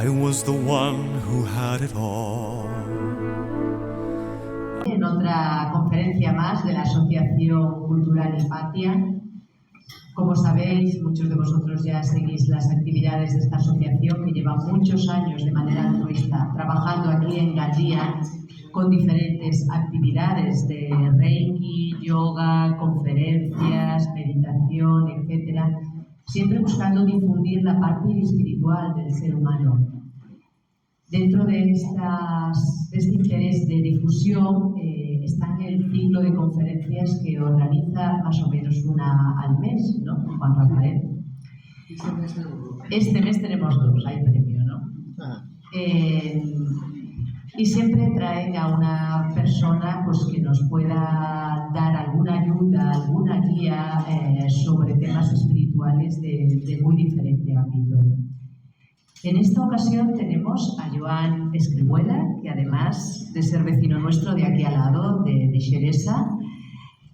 I was the one who had it all. En otra conferencia más de la Asociación Cultural Hipatia. Como sabéis, muchos de vosotros ya seguís las actividades de esta asociación que lleva muchos años de manera altruista trabajando aquí en Gandía con diferentes actividades de Reiki, yoga, conferencias, meditación, etc. Siempre buscando difundir la parte espiritual del ser humano. Dentro de este interés de difusión está el ciclo de conferencias que organiza más o menos una al mes, ¿no, Juan Rafael? Este mes tenemos 2, hay premio, ¿no? Y siempre traen a una persona pues, que nos pueda dar alguna ayuda, alguna guía sobre temas espirituales de muy diferente ámbito. En esta ocasión tenemos a Joan Escribuela, que además de ser vecino nuestro de aquí al lado, de Xeresa,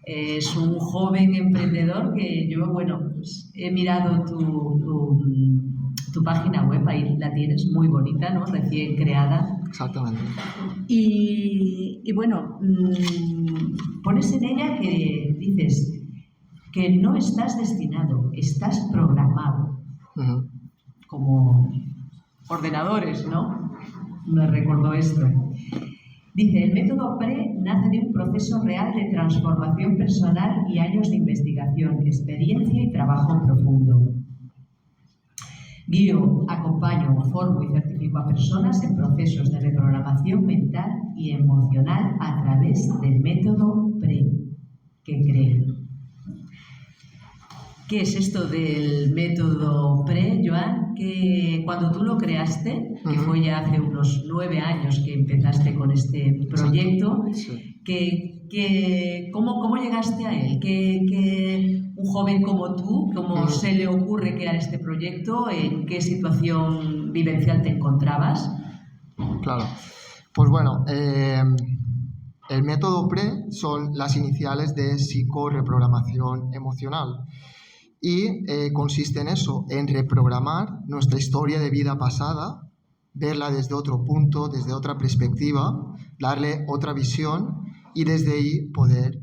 es un joven emprendedor que yo, pues he mirado tu página web, ahí la tienes, muy bonita, ¿no? Recién creada. Exactamente. Y bueno, pones en ella que dices que no estás destinado, estás programado. Uh-huh. Como ordenadores, ¿no? Me recordó esto. Dice, el método PRE nace de un proceso real de transformación personal y años de investigación, experiencia y trabajo profundo. Guío, acompaño, formo y certifico a personas en procesos de reprogramación mental y emocional a través del método PRE, que creo. ¿Qué es esto del método PRE, Joan? Que cuando tú lo creaste, que fue ya hace unos 9 años que empezaste con este proyecto, sí. ¿Cómo llegaste a él? ¿Que un joven como tú, cómo se le ocurre crear este proyecto? ¿En qué situación vivencial te encontrabas? Claro, pues bueno, el método PRE son las iniciales de psicoreprogramación emocional. Y consiste en eso, en reprogramar nuestra historia de vida pasada, verla desde otro punto, desde otra perspectiva, darle otra visión y desde ahí poder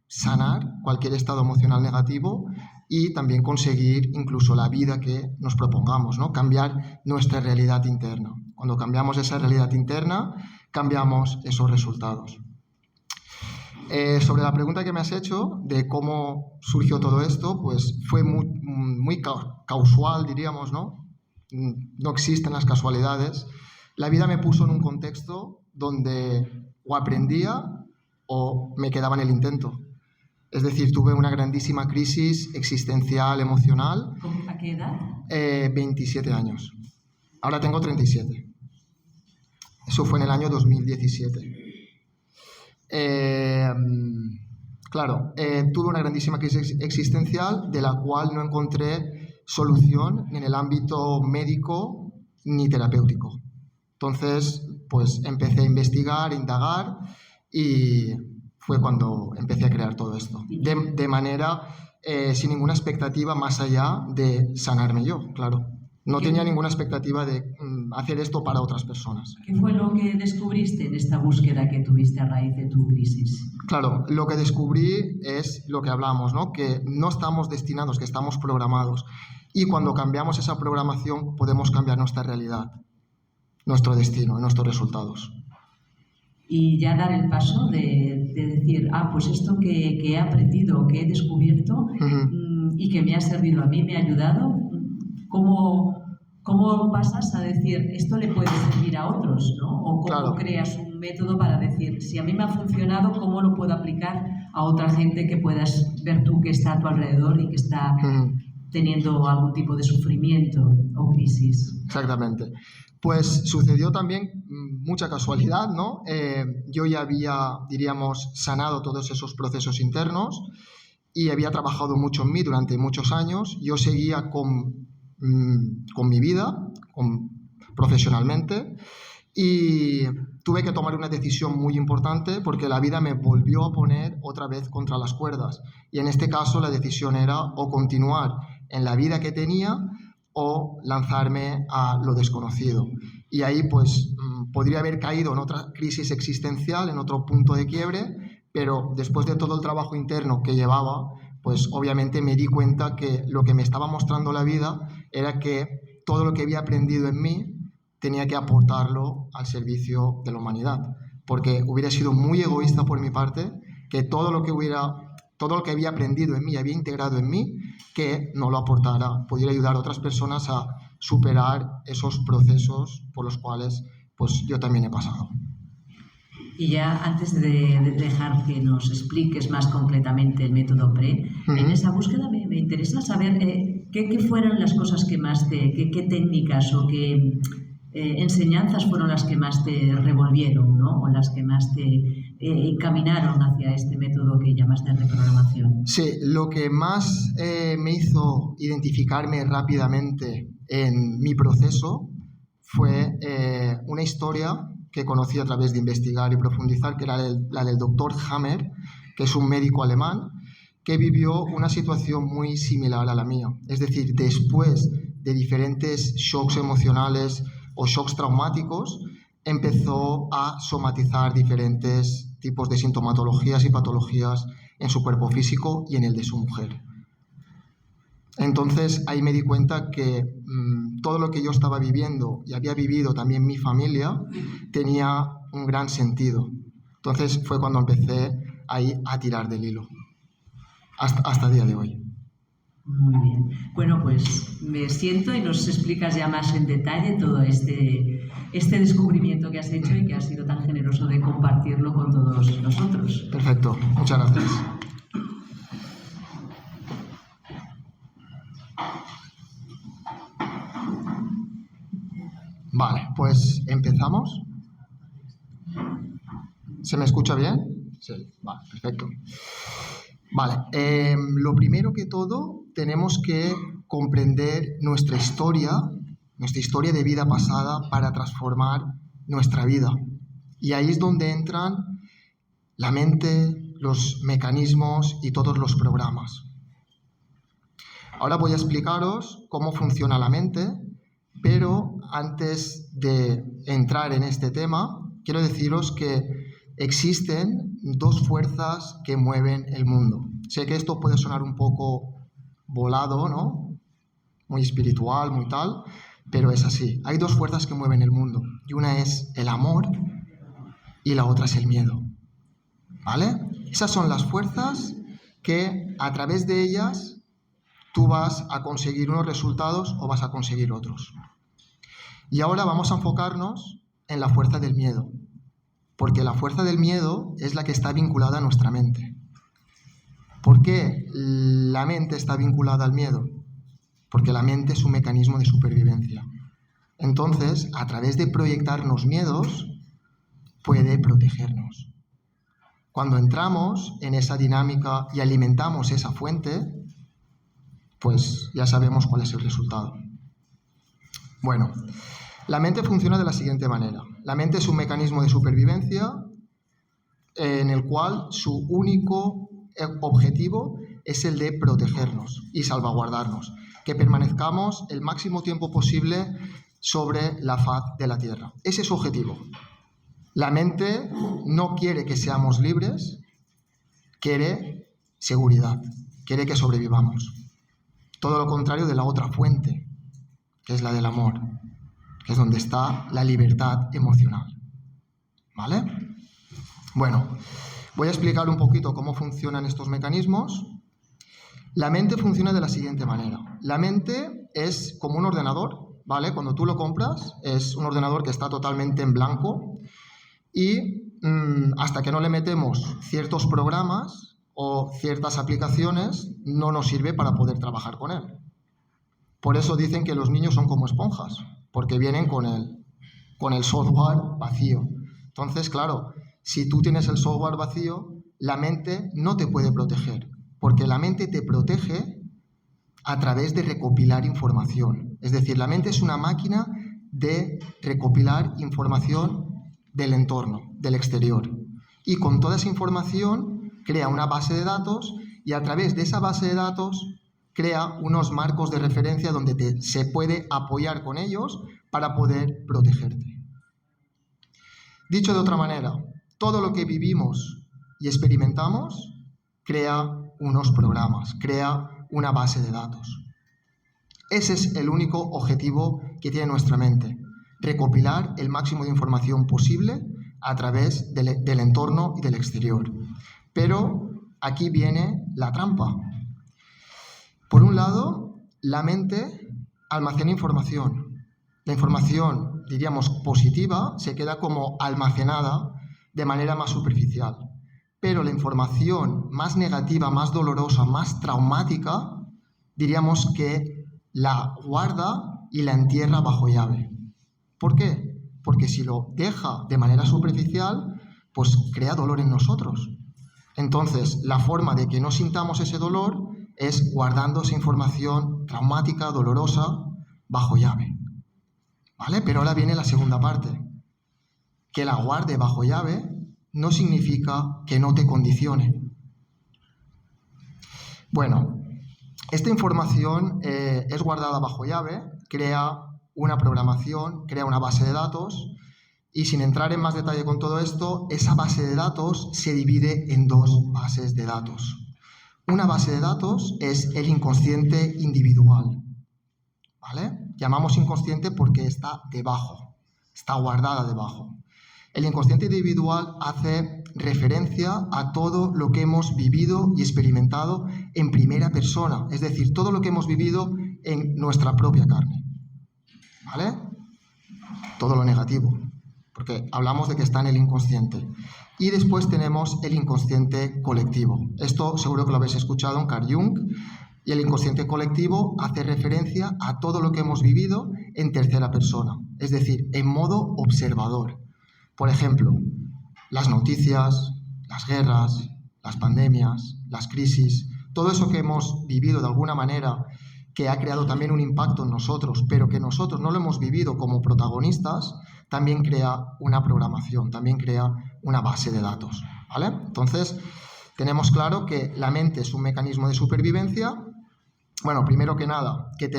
sanar cualquier estado emocional negativo y también conseguir incluso la vida que nos propongamos, ¿no? Cambiar nuestra realidad interna. Cuando cambiamos esa realidad interna, cambiamos esos resultados. Sobre la pregunta que me has hecho de cómo surgió todo esto, pues fue muy causal, diríamos, ¿no? No existen las casualidades. La vida me puso en un contexto donde o aprendía o me quedaba en el intento. Es decir, tuve una grandísima crisis existencial, emocional. ¿A qué edad? 27 años. Ahora tengo 37. Eso fue en el año 2017. Tuve una grandísima crisis existencial de la cual no encontré solución ni en el ámbito médico ni terapéutico. Entonces, pues empecé a investigar, indagar y fue cuando empecé a crear todo esto. De manera sin ninguna expectativa más allá de sanarme yo, claro. No tenía ninguna expectativa de hacer esto para otras personas. ¿Qué fue lo que descubriste en esta búsqueda que tuviste a raíz de tu crisis? Claro, lo que descubrí es lo que hablamos, ¿no? Que no estamos destinados, que estamos programados. Y cuando cambiamos esa programación podemos cambiar nuestra realidad, nuestro destino, nuestros resultados. Y ya dar el paso de decir, pues esto que he aprendido, que he descubierto y que me ha servido a mí, me ha ayudado. ¿Cómo pasas a decir esto le puede servir a otros, ¿no? O cómo creas un método para decir, si a mí me ha funcionado, ¿cómo lo puedo aplicar a otra gente que puedas ver tú que está a tu alrededor y que está teniendo algún tipo de sufrimiento o crisis? Exactamente. Pues sucedió también mucha casualidad, ¿no? Yo ya había, diríamos, sanado todos esos procesos internos y había trabajado mucho en mí durante muchos años. Yo seguía con mi vida, profesionalmente, y tuve que tomar una decisión muy importante porque la vida me volvió a poner otra vez contra las cuerdas. Y en este caso la decisión era o continuar en la vida que tenía o lanzarme a lo desconocido. Y ahí pues podría haber caído en otra crisis existencial, en otro punto de quiebre, pero después de todo el trabajo interno que llevaba, pues obviamente me di cuenta que lo que me estaba mostrando la vida era que todo lo que había aprendido en mí tenía que aportarlo al servicio de la humanidad, porque hubiera sido muy egoísta por mi parte que todo lo que había aprendido en mí, había integrado en mí, que no lo aportara, pudiera ayudar a otras personas a superar esos procesos por los cuales pues yo también he pasado. Y ya antes de dejar que nos expliques más concretamente el método PRE, en esa búsqueda me interesa saber qué fueron las cosas que más qué técnicas o qué enseñanzas fueron las que más te revolvieron, ¿no? O las que más te encaminaron hacia este método que llamaste reprogramación. Sí, lo que más me hizo identificarme rápidamente en mi proceso fue una historia que conocí a través de investigar y profundizar, que era la del doctor Hammer, que es un médico alemán que vivió una situación muy similar a la mía. Es decir, después de diferentes shocks emocionales o shocks traumáticos, empezó a somatizar diferentes tipos de sintomatologías y patologías en su cuerpo físico y en el de su mujer. Entonces ahí me di cuenta que todo lo que yo estaba viviendo y había vivido también mi familia tenía un gran sentido. Entonces fue cuando empecé ahí a tirar del hilo, hasta el día de hoy. Muy bien. Bueno, pues me siento y nos explicas ya más en detalle todo este descubrimiento que has hecho y que has sido tan generoso de compartirlo con todos nosotros. Perfecto, muchas gracias. Vale, pues empezamos. ¿Se me escucha bien? Sí, vale, perfecto. Vale, lo primero que todo, tenemos que comprender nuestra historia de vida pasada para transformar nuestra vida. Y ahí es donde entran la mente, los mecanismos y todos los programas. Ahora voy a explicaros cómo funciona la mente, pero antes de entrar en este tema, quiero deciros que existen dos fuerzas que mueven el mundo. Sé que esto puede sonar un poco volado, ¿no? Muy espiritual, muy tal, pero es así. Hay dos fuerzas que mueven el mundo, y una es el amor y la otra es el miedo, ¿vale? Esas son las fuerzas que a través de ellas tú vas a conseguir unos resultados o vas a conseguir otros. Y ahora vamos a enfocarnos en la fuerza del miedo, porque la fuerza del miedo es la que está vinculada a nuestra mente. ¿Por qué la mente está vinculada al miedo? Porque la mente es un mecanismo de supervivencia. Entonces, a través de proyectarnos miedos, puede protegernos. Cuando entramos en esa dinámica y alimentamos esa fuente, pues ya sabemos cuál es el resultado. Bueno, la mente funciona de la siguiente manera. La mente es un mecanismo de supervivencia en el cual su único objetivo es el de protegernos y salvaguardarnos, que permanezcamos el máximo tiempo posible sobre la faz de la Tierra. Ese es su objetivo. La mente no quiere que seamos libres, quiere seguridad, quiere que sobrevivamos. Todo lo contrario de la otra fuente, que es la del amor, que es donde está la libertad emocional. ¿Vale? Bueno, voy a explicar un poquito cómo funcionan estos mecanismos. La mente funciona de la siguiente manera. La mente es como un ordenador, ¿vale? Cuando tú lo compras, es un ordenador que está totalmente en blanco y hasta que no le metemos ciertos programas o ciertas aplicaciones, no nos sirve para poder trabajar con él. Por eso dicen que los niños son como esponjas, porque vienen con el software vacío. Entonces, claro, si tú tienes el software vacío, la mente no te puede proteger, porque la mente te protege a través de recopilar información. Es decir, la mente es una máquina de recopilar información del entorno, del exterior. Y con toda esa información crea una base de datos y a través de esa base de datos crea unos marcos de referencia donde se puede apoyar con ellos para poder protegerte. Dicho de otra manera, todo lo que vivimos y experimentamos crea unos programas, crea una base de datos. Ese es el único objetivo que tiene nuestra mente, recopilar el máximo de información posible a través del entorno y del exterior. Pero aquí viene la trampa. Por un lado, la mente almacena información. La información, diríamos, positiva, se queda como almacenada de manera más superficial. Pero la información más negativa, más dolorosa, más traumática, diríamos que la guarda y la entierra bajo llave. ¿Por qué? Porque si lo deja de manera superficial, pues crea dolor en nosotros. Entonces, la forma de que no sintamos ese dolor es guardando esa información traumática, dolorosa, bajo llave. ¿Vale? Pero ahora viene la segunda parte. Que la guarde bajo llave no significa que no te condicione. Bueno, esta información es guardada bajo llave, crea una programación, crea una base de datos, y sin entrar en más detalle con todo esto, esa base de datos se divide en dos bases de datos. Una base de datos es el inconsciente individual, ¿vale? Llamamos inconsciente porque está debajo, está guardada debajo. El inconsciente individual hace referencia a todo lo que hemos vivido y experimentado en primera persona, es decir, todo lo que hemos vivido en nuestra propia carne, ¿vale? Todo lo negativo, porque hablamos de que está en el inconsciente. Y después tenemos el inconsciente colectivo. Esto seguro que lo habéis escuchado en Carl Jung. Y el inconsciente colectivo hace referencia a todo lo que hemos vivido en tercera persona, es decir, en modo observador. Por ejemplo, las noticias, las guerras, las pandemias, las crisis, todo eso que hemos vivido de alguna manera, que ha creado también un impacto en nosotros, pero que nosotros no lo hemos vivido como protagonistas, también crea una programación, también crea una base de datos, ¿vale? Entonces, tenemos claro que la mente es un mecanismo de supervivencia. Bueno, primero que nada, que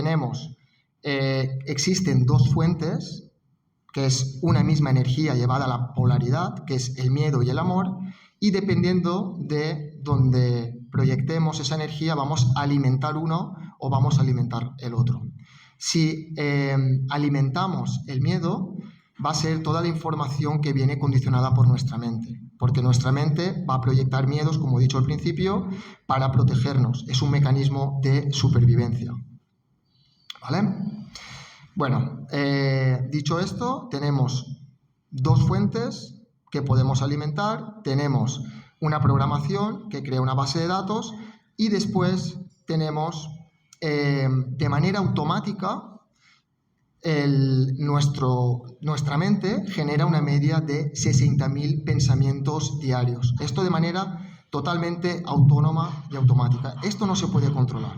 existen dos fuentes, que es una misma energía llevada a la polaridad, que es el miedo y el amor, y dependiendo de donde proyectemos esa energía, vamos a alimentar uno o vamos a alimentar el otro. Si alimentamos el miedo, va a ser toda la información que viene condicionada por nuestra mente, porque nuestra mente va a proyectar miedos, como he dicho al principio, para protegernos. Es un mecanismo de supervivencia, ¿vale? Bueno, dicho esto, tenemos dos fuentes que podemos alimentar, tenemos una programación que crea una base de datos y después tenemos de manera automática nuestra mente genera una media de 60.000 pensamientos diarios. Esto de manera totalmente autónoma y automática. Esto no se puede controlar,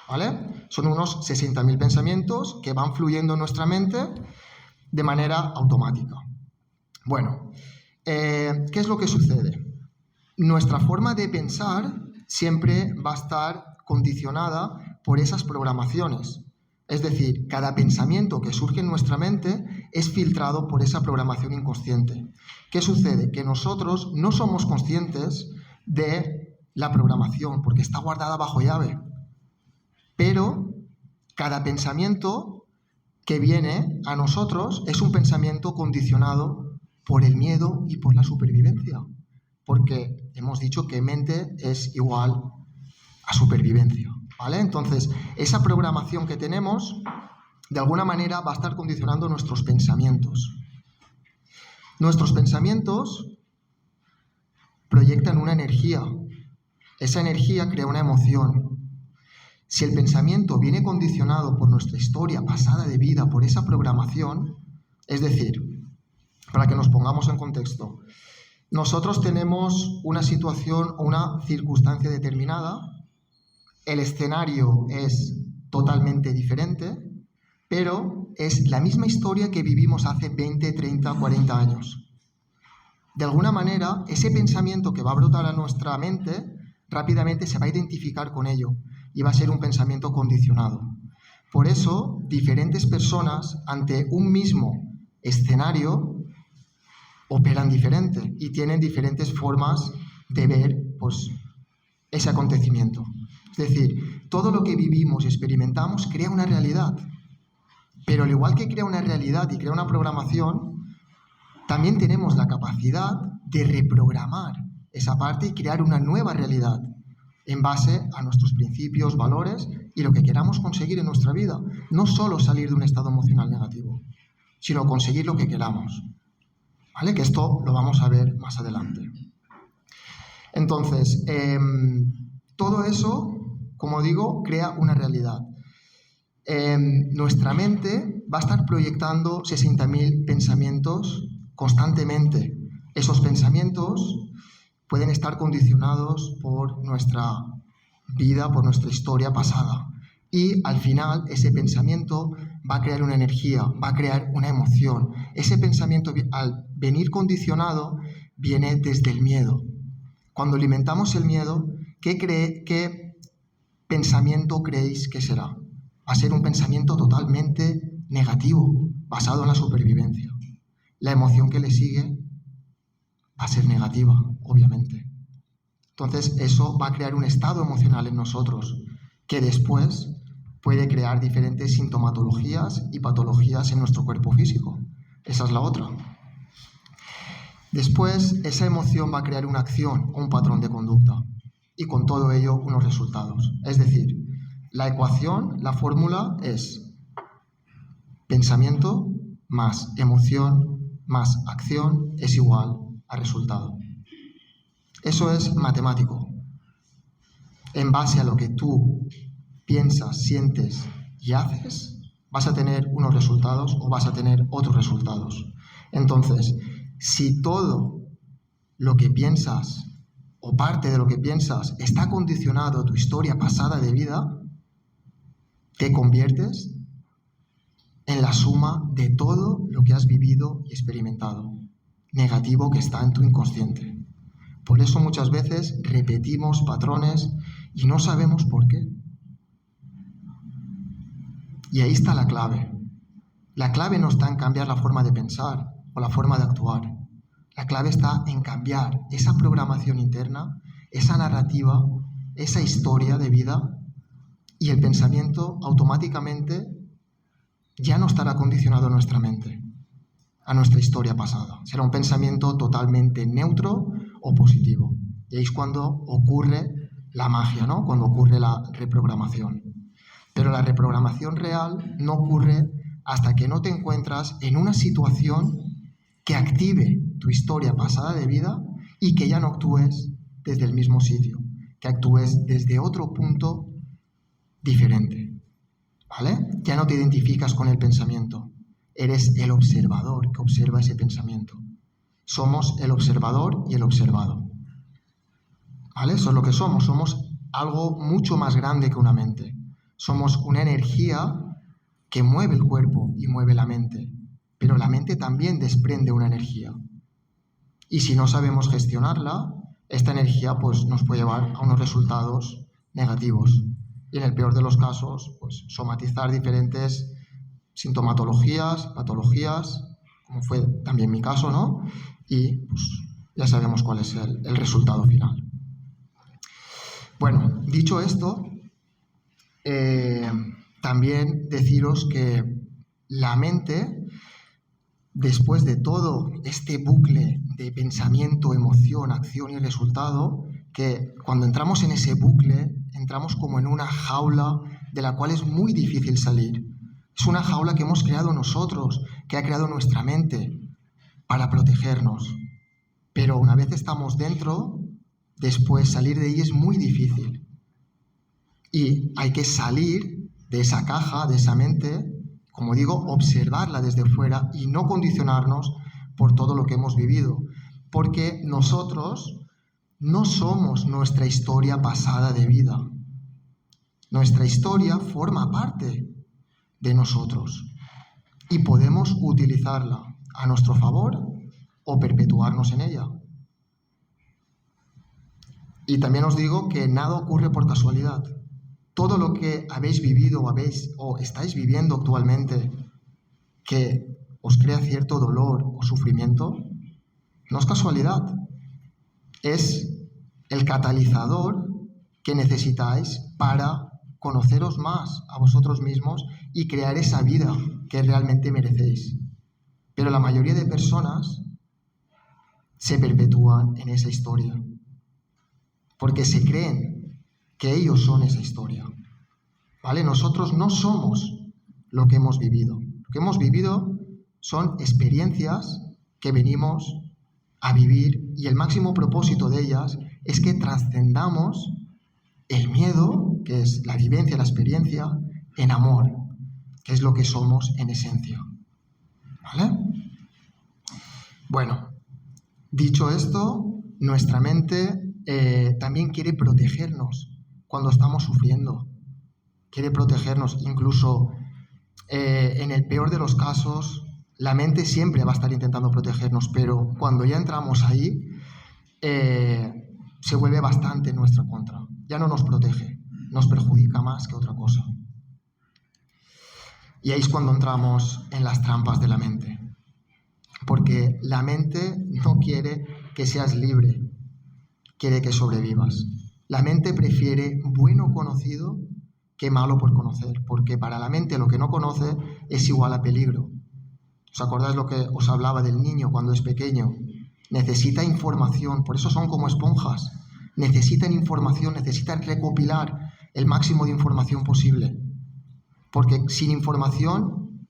¿vale? Son unos 60.000 pensamientos que van fluyendo en nuestra mente de manera automática. Bueno, ¿qué es lo que sucede? Nuestra forma de pensar siempre va a estar condicionada por esas programaciones. Es decir, cada pensamiento que surge en nuestra mente es filtrado por esa programación inconsciente. ¿Qué sucede? Que nosotros no somos conscientes de la programación porque está guardada bajo llave. Pero cada pensamiento que viene a nosotros es un pensamiento condicionado por el miedo y por la supervivencia. Porque hemos dicho que mente es igual a supervivencia, ¿vale? Entonces, esa programación que tenemos, de alguna manera, va a estar condicionando nuestros pensamientos. Nuestros pensamientos proyectan una energía. Esa energía crea una emoción. Si el pensamiento viene condicionado por nuestra historia pasada de vida, por esa programación, es decir, para que nos pongamos en contexto, nosotros tenemos una situación o una circunstancia determinada, el escenario es totalmente diferente, pero es la misma historia que vivimos hace 20, 30, 40 años. De alguna manera, ese pensamiento que va a brotar a nuestra mente rápidamente se va a identificar con ello y va a ser un pensamiento condicionado. Por eso, diferentes personas ante un mismo escenario operan diferente y tienen diferentes formas de ver pues, ese acontecimiento. Es decir, todo lo que vivimos y experimentamos crea una realidad, pero al igual que crea una realidad y crea una programación, también tenemos la capacidad de reprogramar esa parte y crear una nueva realidad en base a nuestros principios, valores y lo que queramos conseguir en nuestra vida. No solo salir de un estado emocional negativo, sino conseguir lo que queramos. ¿Vale? Que esto lo vamos a ver más adelante. Entonces, todo eso, como digo, crea una realidad. Nuestra mente va a estar proyectando 60.000 pensamientos constantemente. Esos pensamientos pueden estar condicionados por nuestra vida, por nuestra historia pasada. Y al final ese pensamiento va a crear una energía, va a crear una emoción. Ese pensamiento, al venir condicionado, viene desde el miedo. Cuando alimentamos el miedo, ¿qué pensamiento creéis que será? Va a ser un pensamiento totalmente negativo, basado en la supervivencia. La emoción que le sigue va a ser negativa, obviamente. Entonces, eso va a crear un estado emocional en nosotros que después puede crear diferentes sintomatologías y patologías en nuestro cuerpo físico. Esa es la otra. Después, esa emoción va a crear una acción o un patrón de conducta y con todo ello unos resultados. Es decir, la ecuación, la fórmula es pensamiento más emoción más acción es igual a resultado. Eso es matemático. En base a lo que tú piensas, sientes y haces, vas a tener unos resultados o vas a tener otros resultados. Entonces, si todo lo que piensas o parte de lo que piensas está condicionado a tu historia pasada de vida, te conviertes en la suma de todo lo que has vivido y experimentado, negativo que está en tu inconsciente. Por eso muchas veces repetimos patrones y no sabemos por qué. Y ahí está la clave. La clave no está en cambiar la forma de pensar o la forma de actuar. La clave está en cambiar esa programación interna, esa narrativa, esa historia de vida, y el pensamiento automáticamente ya no estará condicionado a nuestra mente, a nuestra historia pasada. Será un pensamiento totalmente neutro o positivo. Y ahí es cuando ocurre la magia, ¿no? Cuando ocurre la reprogramación. Pero la reprogramación real no ocurre hasta que no te encuentras en una situación que active tu historia pasada de vida y que ya no actúes desde el mismo sitio, que actúes desde otro punto diferente, ¿vale? Ya no te identificas con el pensamiento, eres el observador que observa ese pensamiento. Somos el observador y el observado, ¿vale? Eso es lo que somos algo mucho más grande que una mente. Somos una energía que mueve el cuerpo y mueve la mente, pero la mente también desprende una energía. Y si no sabemos gestionarla, esta energía pues, nos puede llevar a unos resultados negativos. Y en el peor de los casos, pues, somatizar diferentes sintomatologías, patologías, como fue también mi caso, ¿no? Y pues, ya sabemos cuál es el resultado final. Bueno, dicho esto, también deciros que la mente, después de todo este bucle de pensamiento, emoción, acción y resultado, que cuando entramos en ese bucle, entramos como en una jaula de la cual es muy difícil salir. Es una jaula que hemos creado nosotros, que ha creado nuestra mente para protegernos. Pero una vez estamos dentro, después salir de ahí es muy difícil. Y hay que salir de esa caja, de esa mente, como digo, observarla desde fuera y no condicionarnos por todo lo que hemos vivido. Porque nosotros no somos nuestra historia pasada de vida. Nuestra historia forma parte de nosotros y podemos utilizarla a nuestro favor o perpetuarnos en ella. Y también os digo que nada ocurre por casualidad. todo lo que habéis vivido o estáis viviendo actualmente que os crea cierto dolor o sufrimiento, no es casualidad. Es el catalizador que necesitáis para conoceros más a vosotros mismos y crear esa vida que realmente merecéis. Pero la mayoría de personas se perpetúan en esa historia porque se creen que ellos son esa historia, ¿vale? Nosotros no somos lo que hemos vivido. Lo que hemos vivido son experiencias que venimos a vivir y el máximo propósito de ellas es que trascendamos el miedo, que es la vivencia, la experiencia, en amor, que es lo que somos en esencia, ¿vale? Bueno, dicho esto, nuestra mente también quiere protegernos cuando estamos sufriendo, quiere protegernos incluso en el peor de los casos. La mente siempre va a estar intentando protegernos, pero cuando ya entramos ahí, se vuelve bastante en nuestra contra. Ya no nos protege, nos perjudica más que otra cosa. Y ahí es cuando entramos en las trampas de la mente. Porque la mente no quiere que seas libre, quiere que sobrevivas. La mente prefiere bueno conocido que malo por conocer, porque para la mente lo que no conoce es igual a peligro. ¿Os acordáis lo que os hablaba del niño cuando es pequeño? Necesita información, por eso son como esponjas. Necesitan información, necesitan recopilar el máximo de información posible. Porque sin información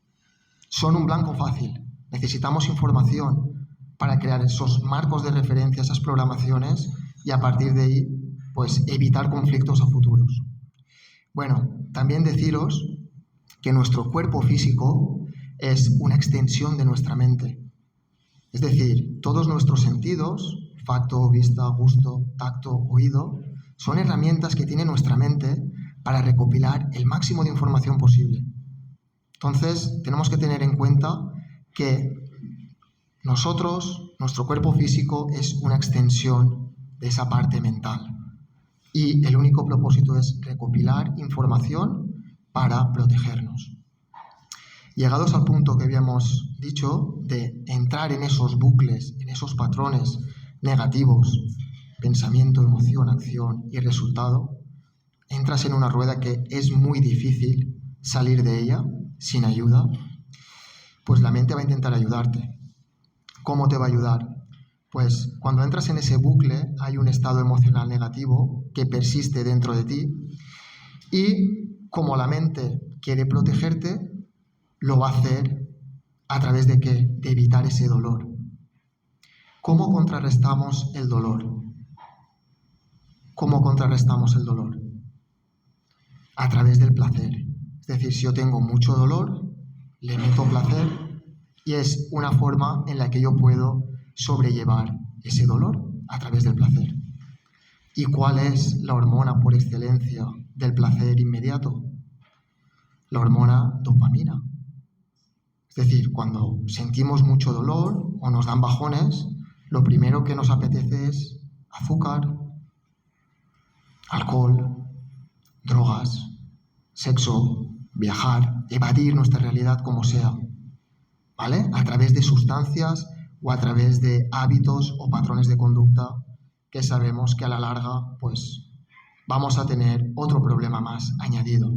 son un blanco fácil. Necesitamos información para crear esos marcos de referencia, esas programaciones, y a partir de ahí, pues evitar conflictos a futuros. Bueno, también deciros que nuestro cuerpo físico es una extensión de nuestra mente. Es decir, todos nuestros sentidos, olfato, vista, gusto, tacto, oído, son herramientas que tiene nuestra mente para recopilar el máximo de información posible. Entonces, tenemos que tener en cuenta que nosotros, nuestro cuerpo físico, es una extensión de esa parte mental. Y el único propósito es recopilar información para protegernos. Llegados al punto que habíamos dicho de entrar en esos bucles, en esos patrones negativos, pensamiento, emoción, acción y resultado, entras en una rueda que es muy difícil salir de ella sin ayuda, pues la mente va a intentar ayudarte. ¿Cómo te va a ayudar? Pues cuando entras en ese bucle hay un estado emocional negativo que persiste dentro de ti y como la mente quiere protegerte, lo va a hacer a través de ¿qué? De evitar ese dolor. ¿Cómo contrarrestamos el dolor? ¿Cómo contrarrestamos el dolor? A través del placer. Es decir, si yo tengo mucho dolor, le meto placer y es una forma en la que yo puedo sobrellevar ese dolor a través del placer. ¿Y cuál es la hormona por excelencia del placer inmediato? La hormona dopamina. Es decir, cuando sentimos mucho dolor o nos dan bajones, lo primero que nos apetece es azúcar, alcohol, drogas, sexo, viajar, evadir nuestra realidad como sea, ¿vale? A través de sustancias o a través de hábitos o patrones de conducta que sabemos que a la larga, pues, vamos a tener otro problema más añadido.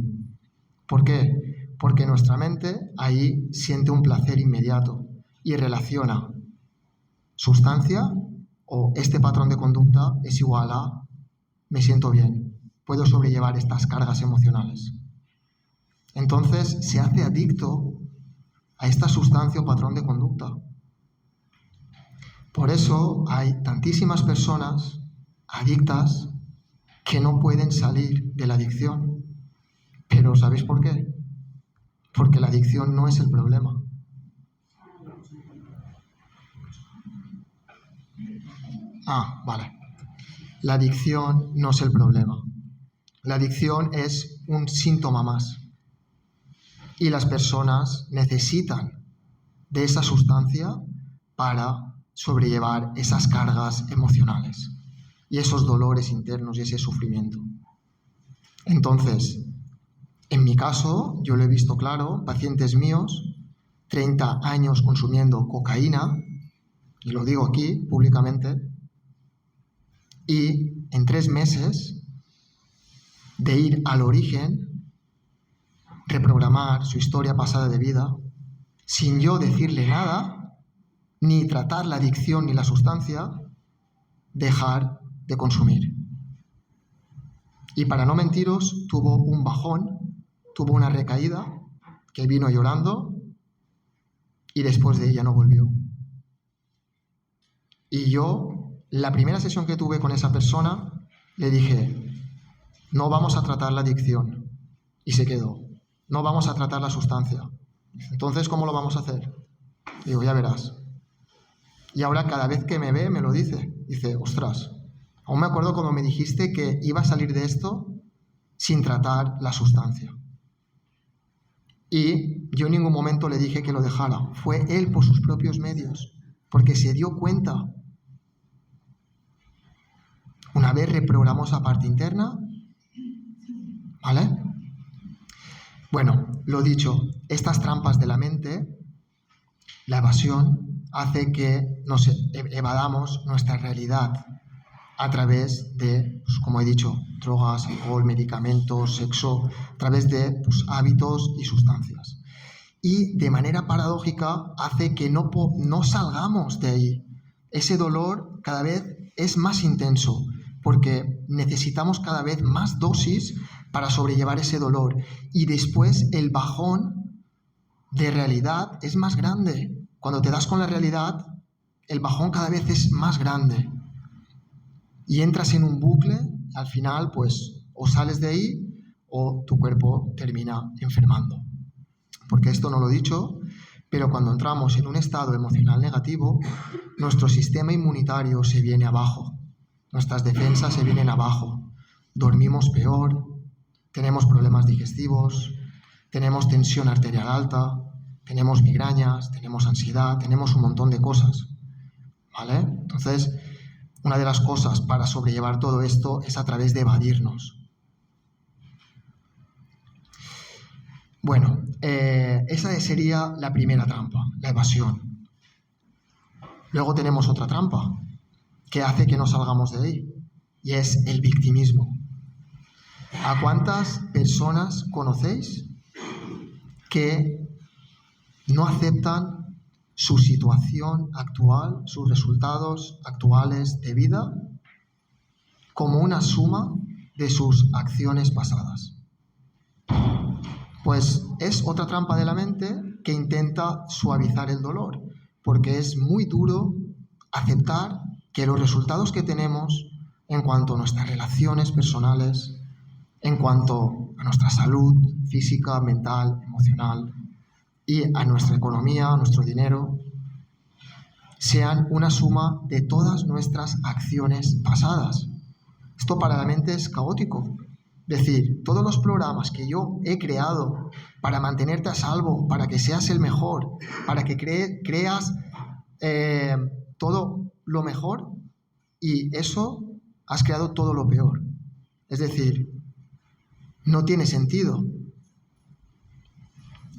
¿Por qué? Porque nuestra mente ahí siente un placer inmediato y relaciona sustancia o este patrón de conducta es igual a me siento bien, puedo sobrellevar estas cargas emocionales. Entonces se hace adicto a esta sustancia o patrón de conducta. Por eso hay tantísimas personas adictas que no pueden salir de la adicción. Pero ¿sabéis por qué? Porque la adicción no es el problema. Vale. La adicción no es el problema. La adicción es un síntoma más. Y las personas necesitan de esa sustancia para sobrellevar esas cargas emocionales y esos dolores internos y ese sufrimiento. Entonces, en mi caso, yo lo he visto claro, pacientes míos, 30 años consumiendo cocaína, y lo digo aquí públicamente, y en 3 meses de ir al origen, reprogramar su historia pasada de vida, sin yo decirle nada, ni tratar la adicción ni la sustancia, dejar de consumir. Y para no mentiros, tuvo un bajón, tuvo una recaída, que vino llorando, y después de ella no volvió. Y yo, la primera sesión que tuve con esa persona, le dije, no vamos a tratar la adicción. Y se quedó. No vamos a tratar la sustancia. Entonces, ¿cómo lo vamos a hacer? Digo, ya verás. Y ahora cada vez que me ve, me lo dice. Dice, ostras, aún me acuerdo cuando me dijiste que iba a salir de esto sin tratar la sustancia. Y yo en ningún momento le dije que lo dejara. Fue él por sus propios medios, porque se dio cuenta. Una vez reprogramó esa parte interna, ¿vale? Bueno, lo dicho, estas trampas de la mente, la evasión, hace que nos evadamos nuestra realidad a través de, pues, como he dicho, drogas, alcohol, medicamentos, sexo, a través de hábitos y sustancias. Y de manera paradójica hace que no salgamos de ahí. Ese dolor cada vez es más intenso porque necesitamos cada vez más dosis para sobrellevar ese dolor. Y después el bajón de realidad es más grande. Cuando te das con la realidad, el bajón cada vez es más grande. Y entras en un bucle, al final, pues, o sales de ahí o tu cuerpo termina enfermando. Porque esto no lo he dicho, pero cuando entramos en un estado emocional negativo, nuestro sistema inmunitario se viene abajo, nuestras defensas se vienen abajo, dormimos peor, tenemos problemas digestivos, tenemos tensión arterial alta, tenemos migrañas, tenemos ansiedad, tenemos un montón de cosas, ¿vale? Entonces, una de las cosas para sobrellevar todo esto es a través de evadirnos. Bueno, esa sería la primera trampa, la evasión. Luego tenemos otra trampa que hace que no salgamos de ahí, y es el victimismo. ¿A cuántas personas conocéis que no aceptan su situación actual, sus resultados actuales de vida, como una suma de sus acciones pasadas? Pues es otra trampa de la mente que intenta suavizar el dolor, porque es muy duro aceptar que los resultados que tenemos en cuanto a nuestras relaciones personales, en cuanto a nuestra salud física, mental, emocional y a nuestra economía, a nuestro dinero, sean una suma de todas nuestras acciones pasadas. Esto para la mente es caótico. Es decir, todos los programas que yo he creado para mantenerte a salvo, para que seas el mejor, para que creas todo lo mejor, y eso has creado todo lo peor. Es decir, no tiene sentido.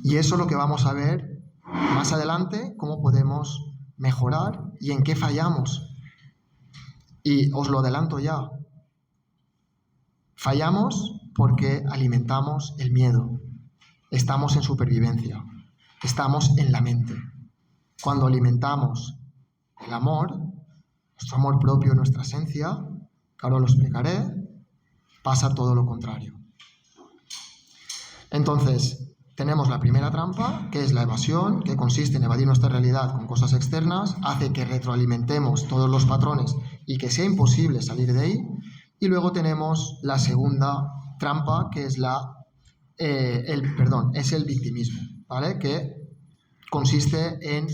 Y eso es lo que vamos a ver más adelante, cómo podemos mejorar y en qué fallamos. Y os lo adelanto ya. Fallamos porque alimentamos el miedo. Estamos en supervivencia. Estamos en la mente. Cuando alimentamos el amor, nuestro amor propio, nuestra esencia, que ahora lo explicaré, pasa todo lo contrario. Entonces, tenemos la primera trampa, que es la evasión, que consiste en evadir nuestra realidad con cosas externas, hace que retroalimentemos todos los patrones y que sea imposible salir de ahí. Y luego tenemos la segunda trampa, que es el victimismo, ¿vale? Que consiste en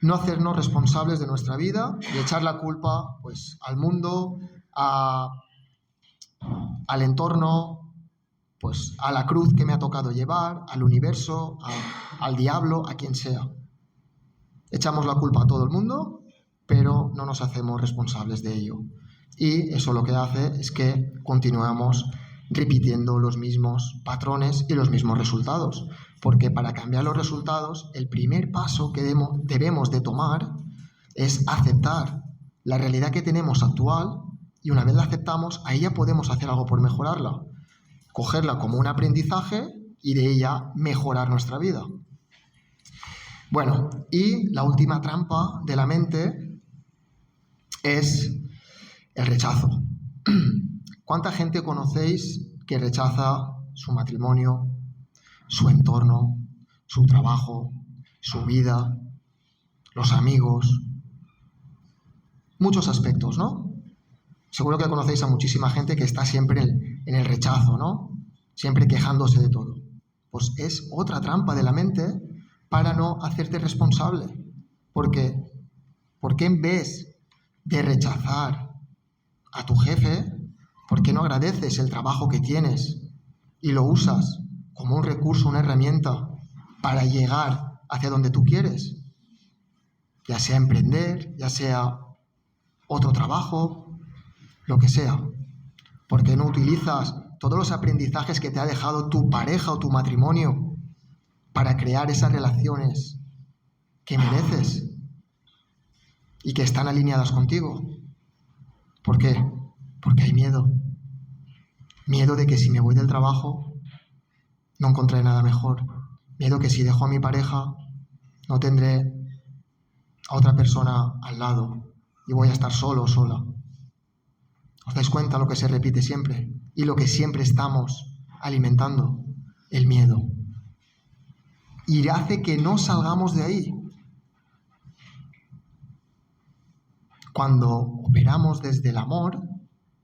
no hacernos responsables de nuestra vida y echar la culpa, pues, al mundo, al entorno, pues, a la cruz que me ha tocado llevar, al universo, al diablo, a quien sea. Echamos la culpa a todo el mundo, pero no nos hacemos responsables de ello. Y eso lo que hace es que continuamos repitiendo los mismos patrones y los mismos resultados. Porque para cambiar los resultados, el primer paso que debemos de tomar es aceptar la realidad que tenemos actual, y una vez la aceptamos, ahí ya podemos hacer algo por mejorarla. Cogerla como un aprendizaje y de ella mejorar nuestra vida. Bueno, y la última trampa de la mente es el rechazo. ¿Cuánta gente conocéis que rechaza su matrimonio, su entorno, su trabajo, su vida, los amigos? Muchos aspectos, ¿no? Seguro que conocéis a muchísima gente que está siempre en el rechazo, ¿no? Siempre quejándose de todo. Pues es otra trampa de la mente para no hacerte responsable. Porque en vez de rechazar a tu jefe, ¿por qué no agradeces el trabajo que tienes y lo usas como un recurso, una herramienta para llegar hacia donde tú quieres? Ya sea emprender, ya sea otro trabajo, lo que sea. ¿Por qué no utilizas todos los aprendizajes que te ha dejado tu pareja o tu matrimonio para crear esas relaciones que mereces y que están alineadas contigo? ¿Por qué? Porque hay miedo. Miedo de que si me voy del trabajo no encontraré nada mejor. Miedo que si dejo a mi pareja no tendré a otra persona al lado y voy a estar solo o sola. ¿Os dais cuenta lo que se repite siempre? Y lo que siempre estamos alimentando, el miedo. Y hace que no salgamos de ahí. Cuando operamos desde el amor,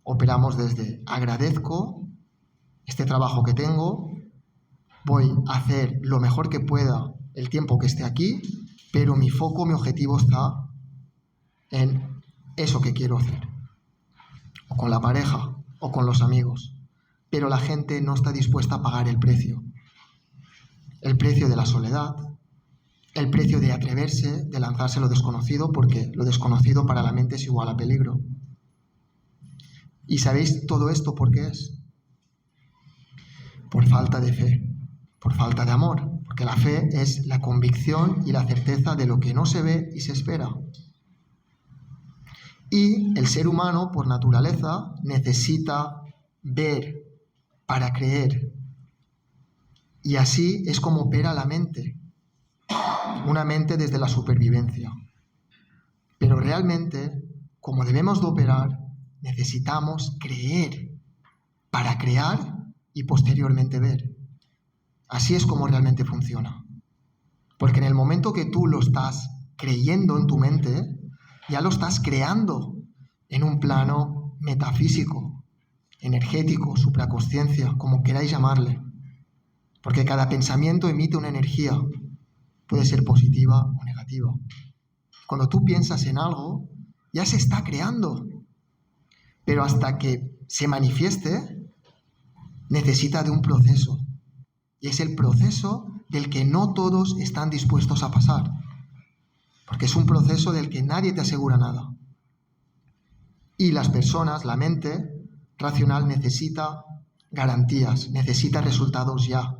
operamos desde agradezco este trabajo que tengo, voy a hacer lo mejor que pueda el tiempo que esté aquí, pero mi foco, mi objetivo está en eso que quiero hacer. O con la pareja, o con los amigos. Pero la gente no está dispuesta a pagar el precio. El precio de la soledad, el precio de atreverse, de lanzarse a lo desconocido, porque lo desconocido para la mente es igual a peligro. ¿Y sabéis todo esto por qué es? Por falta de fe, por falta de amor, porque la fe es la convicción y la certeza de lo que no se ve y se espera. Y el ser humano, por naturaleza, necesita ver para creer. Y así es como opera la mente. Una mente desde la supervivencia. Pero realmente, como debemos de operar, necesitamos creer para crear y posteriormente ver. Así es como realmente funciona. Porque en el momento que tú lo estás creyendo en tu mente, ya lo estás creando en un plano metafísico, energético, supraconsciencia, como queráis llamarle. Porque cada pensamiento emite una energía, puede ser positiva o negativa. Cuando tú piensas en algo, ya se está creando. Pero hasta que se manifieste, necesita de un proceso. Y es el proceso del que no todos están dispuestos a pasar. Porque es un proceso del que nadie te asegura nada. Y las personas, la mente racional necesita garantías, necesita resultados ya.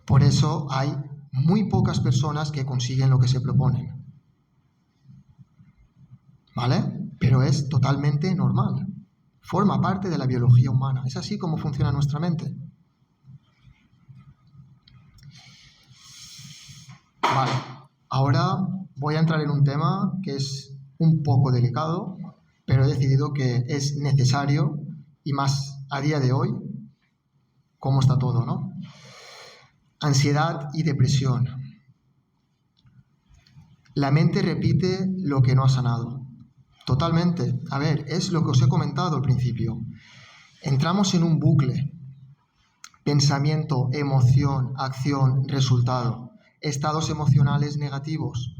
Por eso hay muy pocas personas que consiguen lo que se proponen. ¿Vale? Pero es totalmente normal. Forma parte de la biología humana. Es así como funciona nuestra mente. Vale. Ahora voy a entrar en un tema que es un poco delicado, pero he decidido que es necesario, y más a día de hoy, cómo está todo, ¿no? Ansiedad y depresión. La mente repite lo que no ha sanado. Totalmente. A ver, es lo que os he comentado al principio. Entramos en un bucle. Pensamiento, emoción, acción, resultado. Estados emocionales negativos.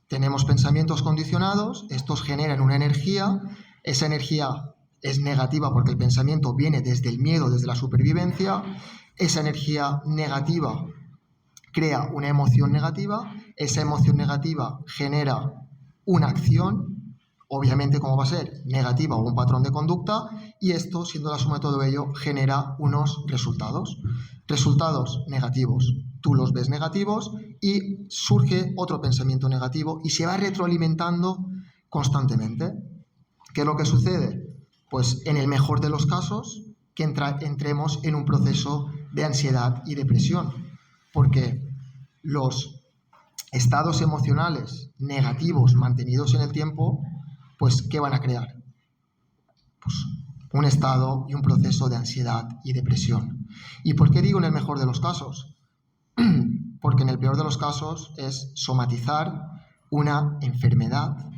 Tenemos pensamientos condicionados, estos generan una energía, esa energía es negativa porque el pensamiento viene desde el miedo, desde la supervivencia, esa energía negativa crea una emoción negativa, esa emoción negativa genera una acción Obviamente, ¿cómo va a ser? Negativa o un patrón de conducta, y esto, siendo la suma de todo ello, genera unos resultados. Resultados negativos. Tú los ves negativos y surge otro pensamiento negativo y se va retroalimentando constantemente. ¿Qué es lo que sucede? Pues en el mejor de los casos, que entremos en un proceso de ansiedad y depresión, porque los estados emocionales negativos mantenidos en el tiempo, pues ¿qué van a crear? Pues un estado y un proceso de ansiedad y depresión. ¿Y por qué digo en el mejor de los casos? Porque en el peor de los casos es somatizar una enfermedad,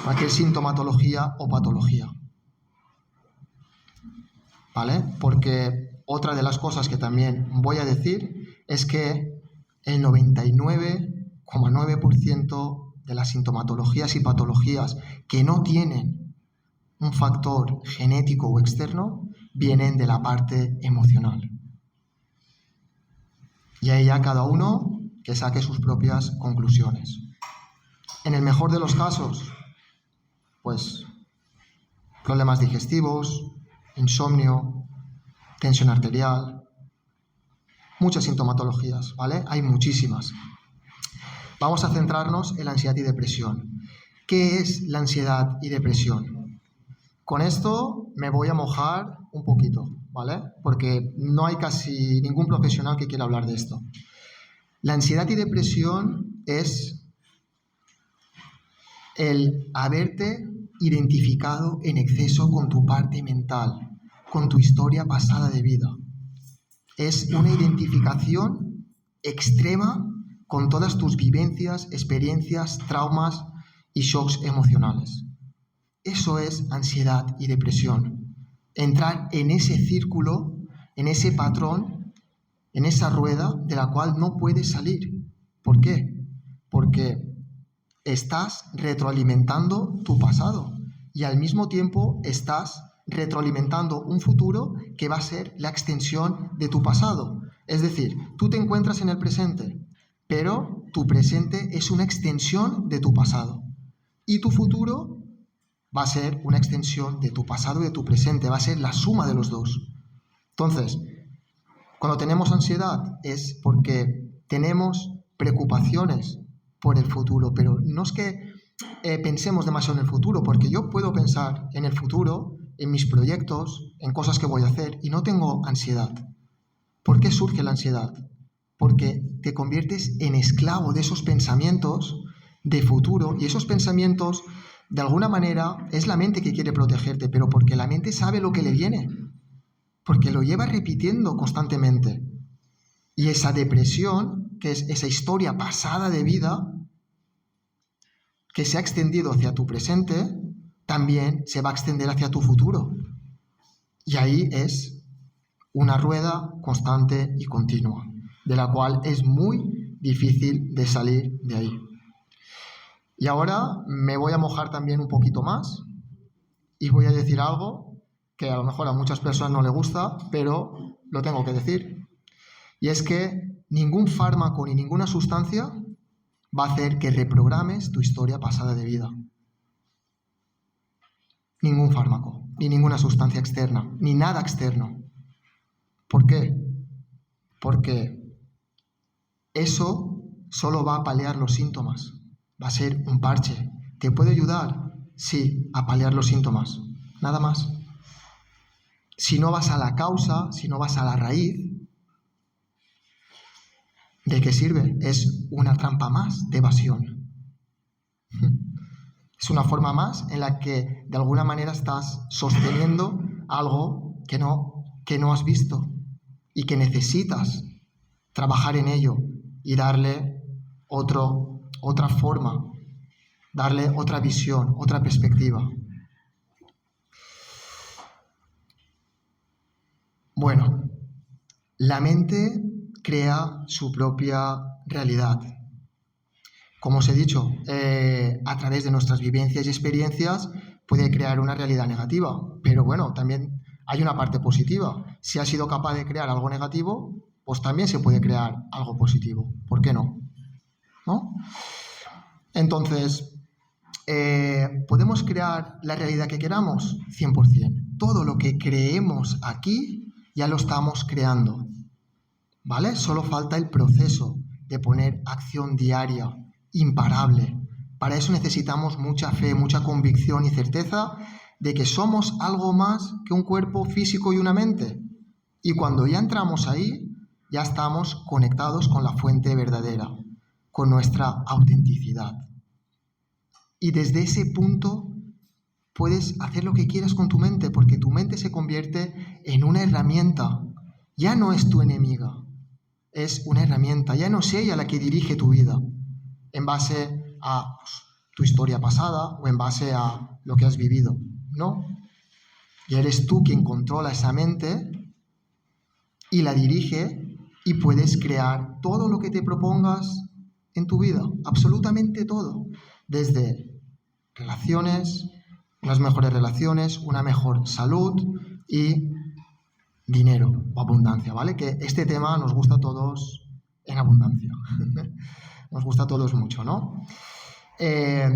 cualquier sintomatología o patología. ¿Vale? Porque otra de las cosas que también voy a decir es que el 99,9% de las sintomatologías y patologías que no tienen un factor genético o externo vienen de la parte emocional. Y ahí ya cada uno que saque sus propias conclusiones. En el mejor de los casos, pues problemas digestivos, insomnio, tensión arterial, muchas sintomatologías, ¿vale? Hay muchísimas. Vamos a centrarnos en la ansiedad y depresión. ¿Qué es la ansiedad y depresión? Con esto me voy a mojar un poquito, ¿vale? Porque no hay casi ningún profesional que quiera hablar de esto. La ansiedad y depresión es el haberte identificado en exceso con tu parte mental, con tu historia pasada de vida. Es una identificación extrema con todas tus vivencias, experiencias, traumas y shocks emocionales. Eso es ansiedad y depresión. Entrar en ese círculo, en ese patrón, en esa rueda de la cual no puedes salir. ¿Por qué? Porque estás retroalimentando tu pasado y al mismo tiempo estás retroalimentando un futuro que va a ser la extensión de tu pasado. Es decir, tú te encuentras en el presente, pero tu presente es una extensión de tu pasado y tu futuro va a ser una extensión de tu pasado y de tu presente, va a ser la suma de los dos. Entonces, cuando tenemos ansiedad es porque tenemos preocupaciones por el futuro, pero no es que pensemos demasiado en el futuro, porque yo puedo pensar en el futuro, en mis proyectos, en cosas que voy a hacer y no tengo ansiedad. ¿Por qué surge la ansiedad? Porque te conviertes en esclavo de esos pensamientos de futuro y esos pensamientos, de alguna manera, es la mente que quiere protegerte, pero porque la mente sabe lo que le viene, porque lo lleva repitiendo constantemente. Y esa depresión, que es esa historia pasada de vida, que se ha extendido hacia tu presente, también se va a extender hacia tu futuro. Y ahí es una rueda constante y continua, de la cual es muy difícil de salir de ahí. Y ahora me voy a mojar también un poquito más y voy a decir algo que a lo mejor a muchas personas no les gusta, pero lo tengo que decir. Y es que ningún fármaco ni ninguna sustancia va a hacer que reprogrames tu historia pasada de vida. Ningún fármaco, ni ninguna sustancia externa, ni nada externo. ¿Por qué? Porque eso solo va a paliar los síntomas. Va a ser un parche. ¿Te puede ayudar? Sí, a paliar los síntomas. Nada más. Si no vas a la causa, si no vas a la raíz, ¿de qué sirve? Es una trampa más de evasión. Es una forma más en la que de alguna manera estás sosteniendo algo que no has visto y que necesitas trabajar en ello y darle otra forma, darle otra visión, otra perspectiva. Bueno, la mente crea su propia realidad. Como os he dicho, a través de nuestras vivencias y experiencias puede crear una realidad negativa, pero bueno, también hay una parte positiva. Si has sido capaz de crear algo negativo, pues también se puede crear algo positivo. ¿Por qué no? ¿No? Entonces, ¿Podemos crear la realidad que queramos? 100%. Todo lo que creemos aquí ya lo estamos creando, ¿vale? Solo falta el proceso de poner acción diaria, imparable. Para eso necesitamos mucha fe, mucha convicción y certeza de que somos algo más que un cuerpo físico y una mente. Y cuando ya entramos ahí, ya estamos conectados con la fuente verdadera, con nuestra autenticidad. Y desde ese punto puedes hacer lo que quieras con tu mente, porque tu mente se convierte en una herramienta. Ya no es tu enemiga, es una herramienta. Ya no es ella la que dirige tu vida en base a tu historia pasada o en base a lo que has vivido. No. Y eres tú quien controla esa mente y la dirige y puedes crear todo lo que te propongas en tu vida. Absolutamente todo. Desde relaciones, unas mejores relaciones, una mejor salud y dinero o abundancia, ¿vale? Que este tema nos gusta a todos en abundancia. Nos gusta a todos mucho, ¿no? ¿Qué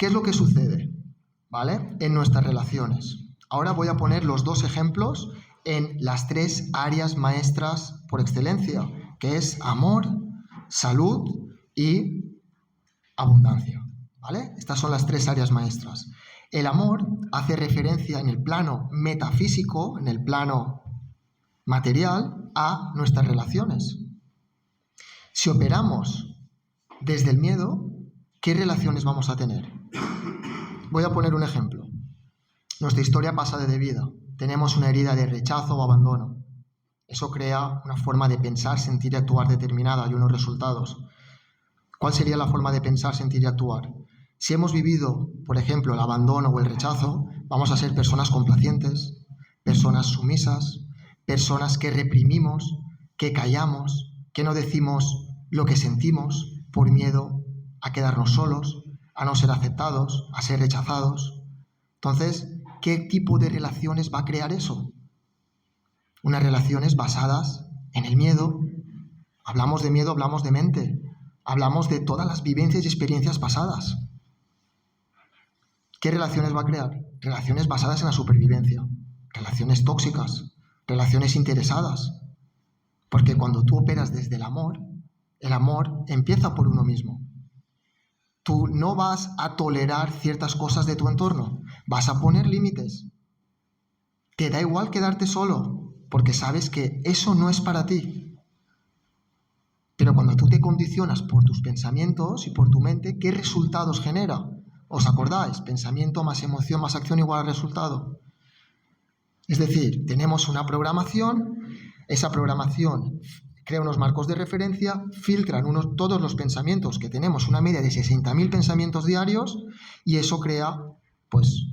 es lo que sucede, ¿vale? En nuestras relaciones. Ahora voy a poner los 2 ejemplos en las 3 áreas maestras por excelencia, que es amor, salud y abundancia, ¿vale? Estas son las 3 áreas maestras. El amor hace referencia en el plano metafísico, en el plano material, a nuestras relaciones. Si operamos desde el miedo, ¿qué relaciones vamos a tener? Voy a poner un ejemplo. Nuestra historia pasada de vida. Tenemos una herida de rechazo o abandono. Eso crea una forma de pensar, sentir y actuar determinada y unos resultados. ¿Cuál sería la forma de pensar, sentir y actuar? Si hemos vivido, por ejemplo, el abandono o el rechazo, vamos a ser personas complacientes, personas sumisas, personas que reprimimos, que callamos, que no decimos lo que sentimos por miedo a quedarnos solos, a no ser aceptados, a ser rechazados. Entonces, ¿qué tipo de relaciones va a crear eso? Unas relaciones basadas en el miedo. Hablamos de miedo, hablamos de mente. Hablamos de todas las vivencias y experiencias pasadas. ¿Qué relaciones va a crear? Relaciones basadas en la supervivencia. Relaciones tóxicas. Relaciones interesadas. Porque cuando tú operas desde el amor empieza por uno mismo. Tú no vas a tolerar ciertas cosas de tu entorno. Vas a poner límites. Te da igual quedarte solo, porque sabes que eso no es para ti. Pero cuando tú te condicionas por tus pensamientos y por tu mente, ¿qué resultados genera? ¿Os acordáis? Pensamiento más emoción más acción igual a resultado. Es decir, tenemos una programación, esa programación crea unos marcos de referencia, filtran todos los pensamientos, que tenemos una media de 60.000 pensamientos diarios, y eso crea, pues,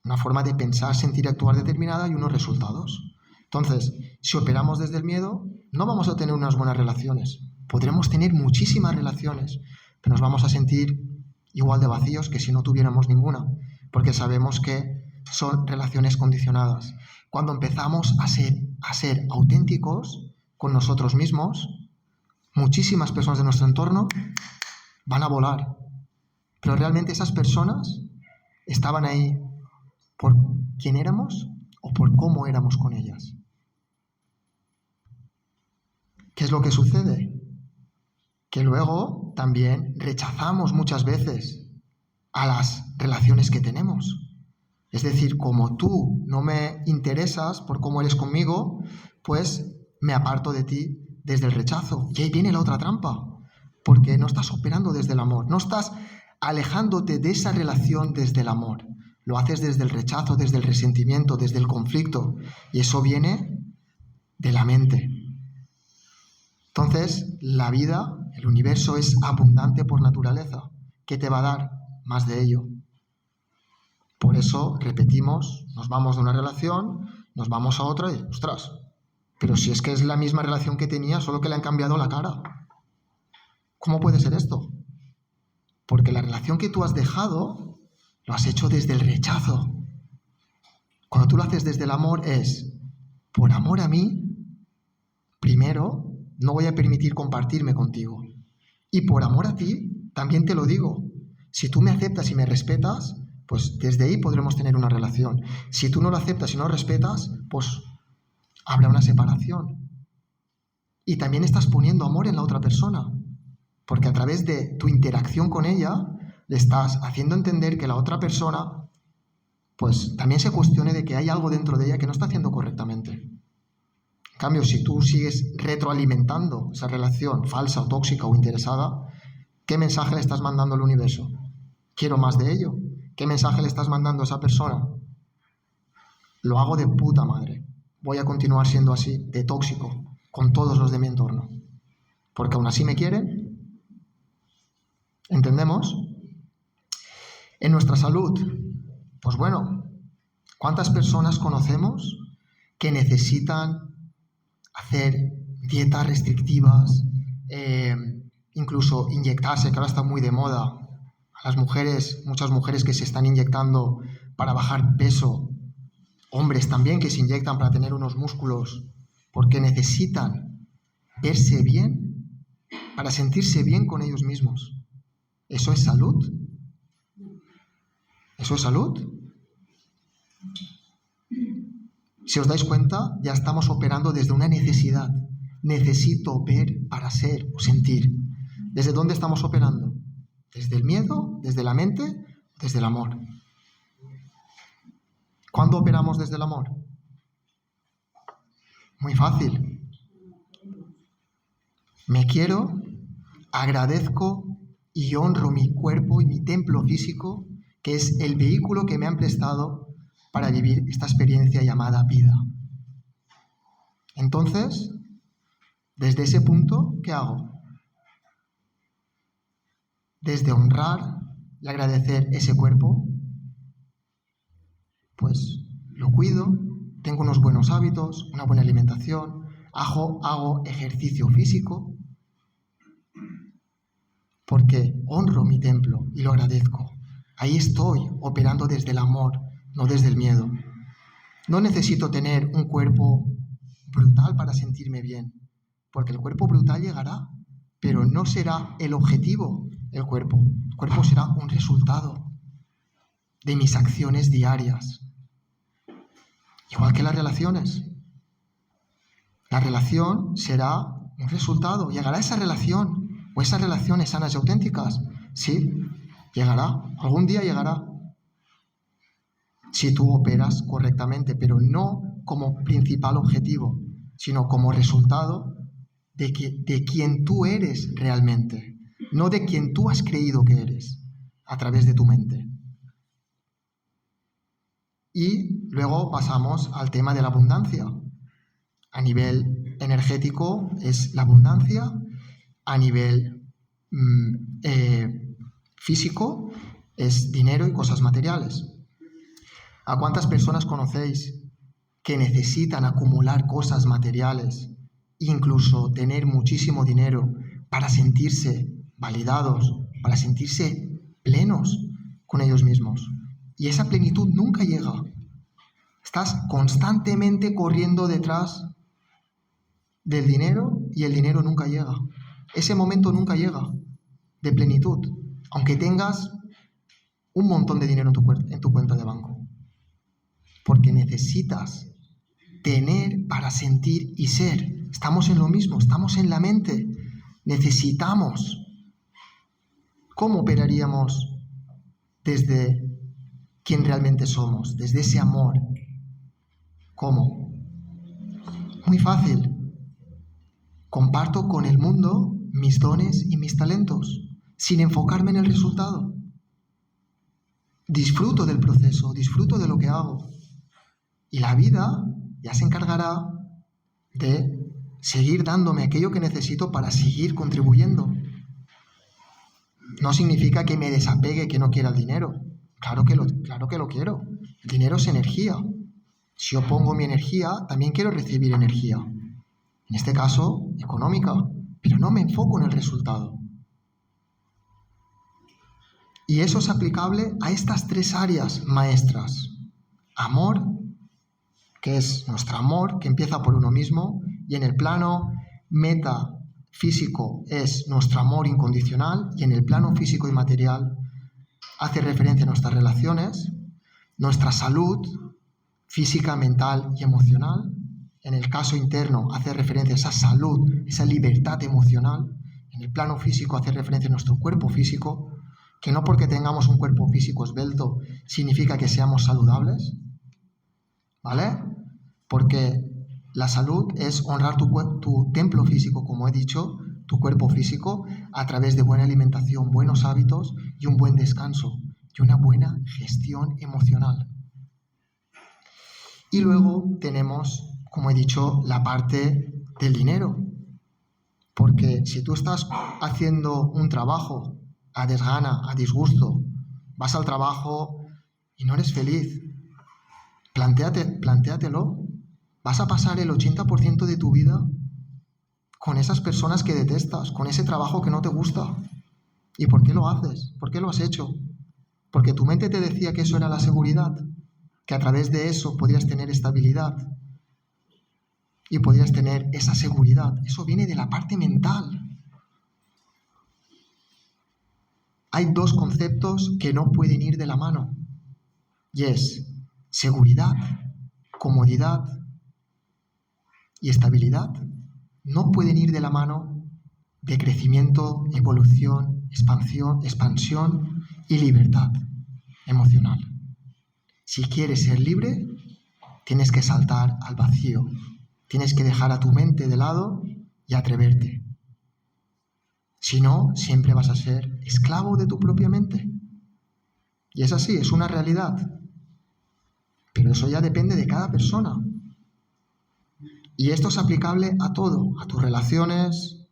una forma de pensar, sentir y actuar determinada y unos resultados. Entonces, si operamos desde el miedo, no vamos a tener unas buenas relaciones. Podremos tener muchísimas relaciones, pero nos vamos a sentir igual de vacíos que si no tuviéramos ninguna, porque sabemos que son relaciones condicionadas. Cuando empezamos a ser auténticos con nosotros mismos, muchísimas personas de nuestro entorno van a volar. Pero realmente esas personas estaban ahí por quién éramos o por cómo éramos con ellas. ¿Qué es lo que sucede? Que luego también rechazamos muchas veces a las relaciones que tenemos. Es decir, como tú no me interesas por cómo eres conmigo, pues me aparto de ti desde el rechazo. Y ahí viene la otra trampa, porque no estás operando desde el amor, no estás alejándote de esa relación desde el amor. Lo haces desde el rechazo, desde el resentimiento, desde el conflicto. Y eso viene de la mente. Entonces, la vida, el universo es abundante por naturaleza. ¿Qué te va a dar? Más de ello. Por eso, repetimos, nos vamos de una relación, nos vamos a otra y, ostras, pero si es que es la misma relación que tenía, solo que le han cambiado la cara. ¿Cómo puede ser esto? Porque la relación que tú has dejado, lo has hecho desde el rechazo. Cuando tú lo haces desde el amor es, por amor a mí, primero, no voy a permitir compartirme contigo. Y por amor a ti, también te lo digo, Si tú me aceptas y me respetas, pues desde ahí podremos tener una relación. Si tú no lo aceptas y no lo respetas, pues habrá una separación. Y también estás poniendo amor en la otra persona, porque a través de tu interacción con ella le estás haciendo entender que la otra persona pues también se cuestione de que hay algo dentro de ella que no está haciendo correctamente. En cambio, si tú sigues retroalimentando esa relación falsa o tóxica o interesada, ¿qué mensaje le estás mandando al universo? Quiero más de ello. ¿Qué mensaje le estás mandando a esa persona? Lo hago de puta madre. Voy a continuar siendo así, de tóxico, con todos los de mi entorno. Porque aún así me quieren. ¿Entendemos? En nuestra salud, pues bueno, ¿cuántas personas conocemos que necesitan hacer dietas restrictivas, incluso inyectarse, que ahora está muy de moda? A las mujeres, muchas mujeres que se están inyectando para bajar peso, hombres también que se inyectan para tener unos músculos, porque necesitan verse bien, para sentirse bien con ellos mismos. ¿Eso es salud? ¿Eso es salud? Si os dais cuenta, ya estamos operando desde una necesidad. Necesito ver para ser o sentir. ¿Desde dónde estamos operando? ¿Desde el miedo? ¿Desde la mente? ¿Desde el amor? ¿Cuándo operamos desde el amor? Muy fácil. Me quiero, agradezco y honro mi cuerpo y mi templo físico, que es el vehículo que me han prestado para vivir esta experiencia llamada vida. Entonces, desde ese punto, ¿qué hago? Desde honrar y agradecer ese cuerpo, pues lo cuido, tengo unos buenos hábitos, una buena alimentación, hago ejercicio físico, porque honro mi templo y lo agradezco. Ahí estoy operando desde el amor, no desde el miedo. No necesito tener un cuerpo brutal para sentirme bien, porque el cuerpo brutal llegará, pero no será el objetivo el cuerpo. El cuerpo será un resultado de mis acciones diarias. Igual que las relaciones. La relación será un resultado. ¿Llegará esa relación? ¿O esas relaciones sanas y auténticas? Sí, llegará. Algún día llegará. Si tú operas correctamente, pero no como principal objetivo, sino como resultado de quien tú eres realmente, no de quien tú has creído que eres a través de tu mente. Y luego pasamos al tema de la abundancia. A nivel energético es la abundancia, a nivel físico es dinero y cosas materiales. ¿A cuántas personas conocéis que necesitan acumular cosas materiales, incluso tener muchísimo dinero para sentirse validados, para sentirse plenos con ellos mismos? Y esa plenitud nunca llega. Estás constantemente corriendo detrás del dinero y el dinero nunca llega. Ese momento nunca llega de plenitud, aunque tengas un montón de dinero en tu cuenta de banco. Porque necesitas tener para sentir y ser. Estamos en lo mismo, estamos en la mente. Necesitamos. ¿Cómo operaríamos desde quien realmente somos? Desde ese amor. ¿Cómo? Muy fácil. Comparto con el mundo mis dones y mis talentos, sin enfocarme en el resultado. Disfruto del proceso, disfruto de lo que hago. Y la vida ya se encargará de seguir dándome aquello que necesito para seguir contribuyendo. No significa que me desapegue, que no quiera el dinero. Claro que lo quiero. El dinero es energía. Si yo pongo mi energía, también quiero recibir energía. En este caso, económica. Pero no me enfoco en el resultado. Y eso es aplicable a estas tres áreas maestras. Amor, que es nuestro amor, que empieza por uno mismo, y en el plano metafísico es nuestro amor incondicional, y en el plano físico y material hace referencia a nuestras relaciones, nuestra salud física, mental y emocional. En el caso interno hace referencia a esa salud, esa libertad emocional. En el plano físico hace referencia a nuestro cuerpo físico, que no porque tengamos un cuerpo físico esbelto significa que seamos saludables, ¿vale? Porque la salud es honrar tu templo físico, como he dicho, tu cuerpo físico, a través de buena alimentación, buenos hábitos y un buen descanso y una buena gestión emocional. Y luego tenemos, como he dicho, la parte del dinero. Porque si tú estás haciendo un trabajo a desgana, a disgusto, vas al trabajo y no eres feliz, plantéatelo. Vas a pasar el 80% de tu vida con esas personas que detestas, con ese trabajo que no te gusta. ¿Y por qué lo haces? ¿Por qué lo has hecho? Porque tu mente te decía que eso era la seguridad, que a través de eso podrías tener estabilidad y podrías tener esa seguridad. Eso viene de la parte mental. Hay dos conceptos que no pueden ir de la mano, y es seguridad, comodidad y estabilidad. No pueden ir de la mano de crecimiento, evolución, expansión y libertad emocional. Si quieres ser libre, tienes que saltar al vacío. Tienes que dejar a tu mente de lado y atreverte. Si no, siempre vas a ser esclavo de tu propia mente. Y es así, es una realidad. Pero eso ya depende de cada persona. Y esto es aplicable a todo, a tus relaciones,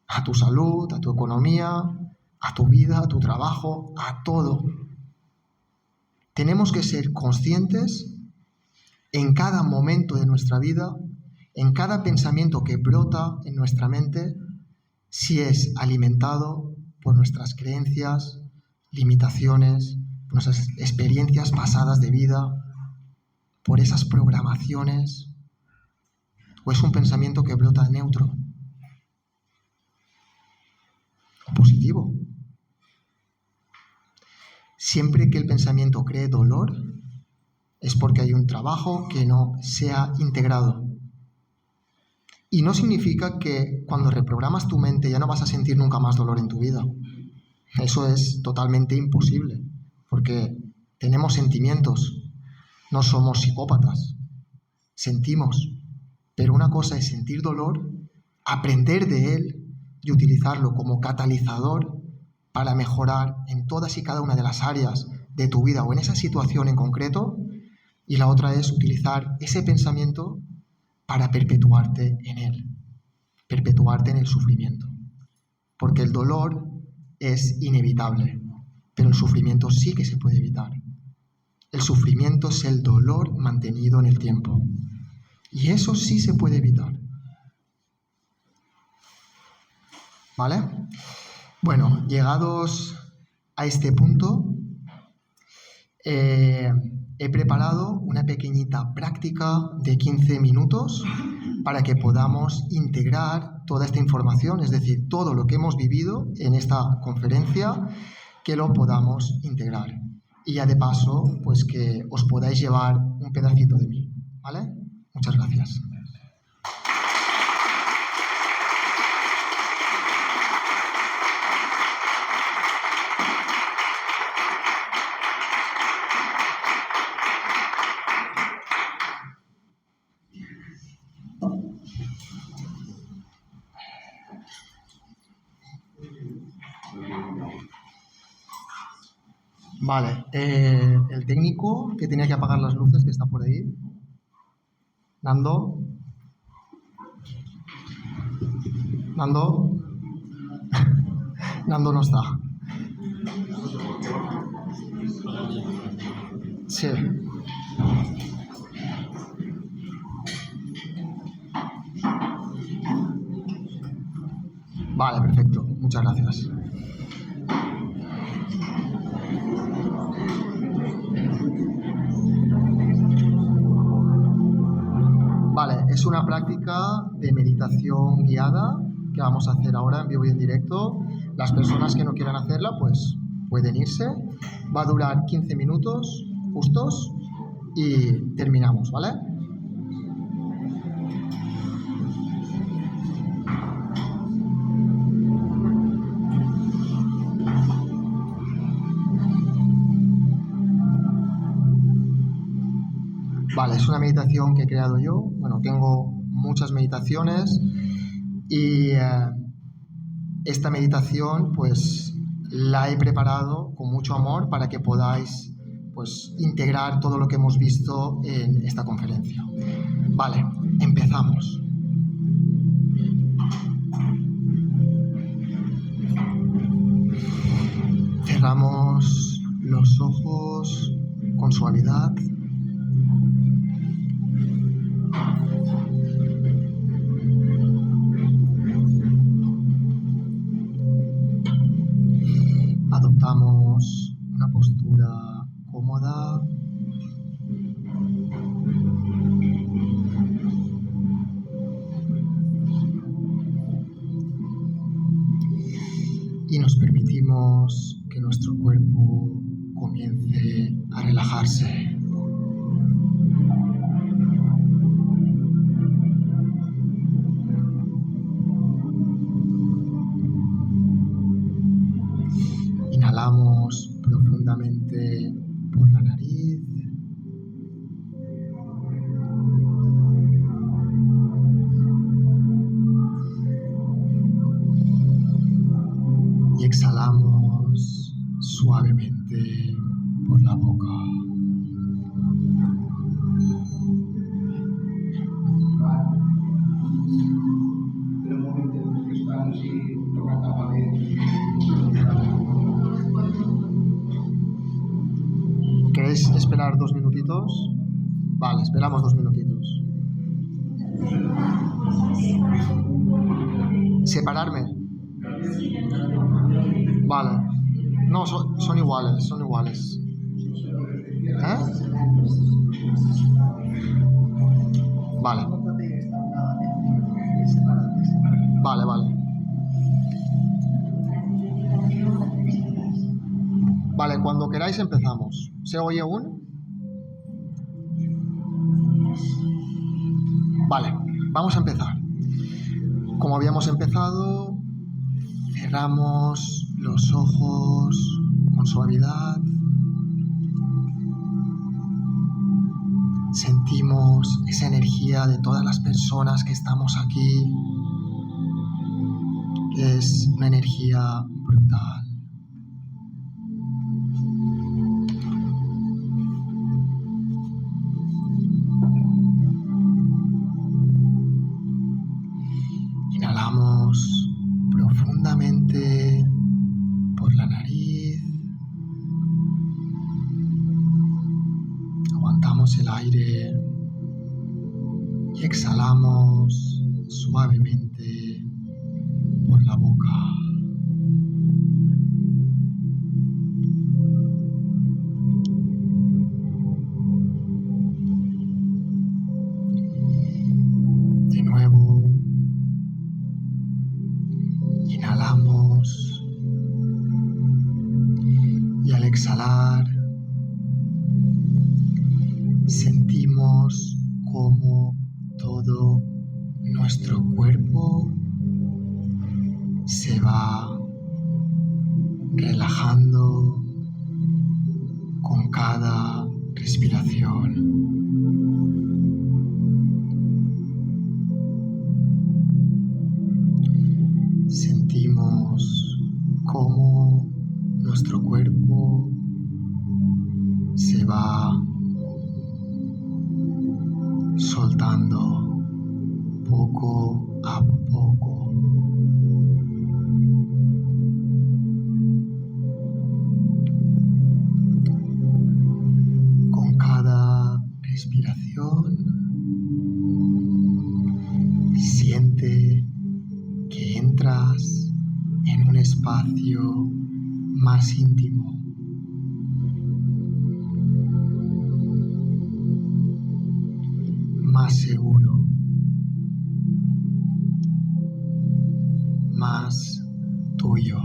a tu salud, a tu economía, a tu vida, a tu trabajo, a todo. Tenemos que ser conscientes en cada momento de nuestra vida, en cada pensamiento que brota en nuestra mente, si es alimentado por nuestras creencias, limitaciones, nuestras experiencias pasadas de vida, por esas programaciones, o es un pensamiento que brota neutro o positivo. Siempre que el pensamiento cree dolor, es porque hay un trabajo que no se ha integrado. Y no significa que cuando reprogramas tu mente ya no vas a sentir nunca más dolor en tu vida. Eso es totalmente imposible, porque tenemos sentimientos, no somos psicópatas, sentimos. Pero una cosa es sentir dolor, aprender de él y utilizarlo como catalizador para mejorar en todas y cada una de las áreas de tu vida o en esa situación en concreto, y la otra es utilizar ese pensamiento para perpetuarte en él, perpetuarte en el sufrimiento. Porque el dolor es inevitable, pero el sufrimiento sí que se puede evitar. El sufrimiento es el dolor mantenido en el tiempo. Y eso sí se puede evitar. ¿Vale? Bueno, llegados a este punto, he preparado una pequeñita práctica de 15 minutos para que podamos integrar toda esta información, es decir, todo lo que hemos vivido en esta conferencia, que lo podamos integrar. Y ya de paso, pues que os podáis llevar un pedacito de mí, ¿vale? Muchas gracias. Vale, el técnico que tenía que apagar las luces, que está por ahí. Nando. Nando no está. Sí. Vale, perfecto. Muchas gracias. Vale, es una práctica de meditación guiada que vamos a hacer ahora en vivo y en directo. Las personas que no quieran hacerla, pues pueden irse. Va a durar 15 minutos justos y terminamos, ¿vale? Vale, es una meditación que he creado yo. Bueno, tengo muchas meditaciones y esta meditación pues la he preparado con mucho amor para que podáis pues integrar todo lo que hemos visto en esta conferencia. Vale, empezamos. Cerramos los ojos con suavidad. Adoptamos una postura cómoda. Y nos permitimos que nuestro cuerpo comience a relajarse. Inhalamos profundamente por la nariz. Y exhalamos suavemente por la boca. ¿Queréis esperar 2 minutitos? Vale, esperamos 2 minutitos. ¿Separarme? Vale. No, son iguales, son iguales. ¿Eh? Vale. Vale, vale. Vale, cuando queráis empezamos. ¿Se oye aún? Vale, vamos a empezar. Como habíamos empezado, cerramos los ojos con suavidad. Sentimos esa energía de todas las personas que estamos aquí, que es una energía brutal. Inhalamos profundamente por la nariz. Aguantamos el aire y exhalamos suavemente por la boca. De nuevo, inhalamos y al exhalar sentimos cómo todo nuestro cuerpo se va relajando con cada respiración. Sentimos cómo nuestro cuerpo se va soltando poco a poco. Con cada respiración, siente que entras en un espacio más íntimo. Más seguro, más tuyo.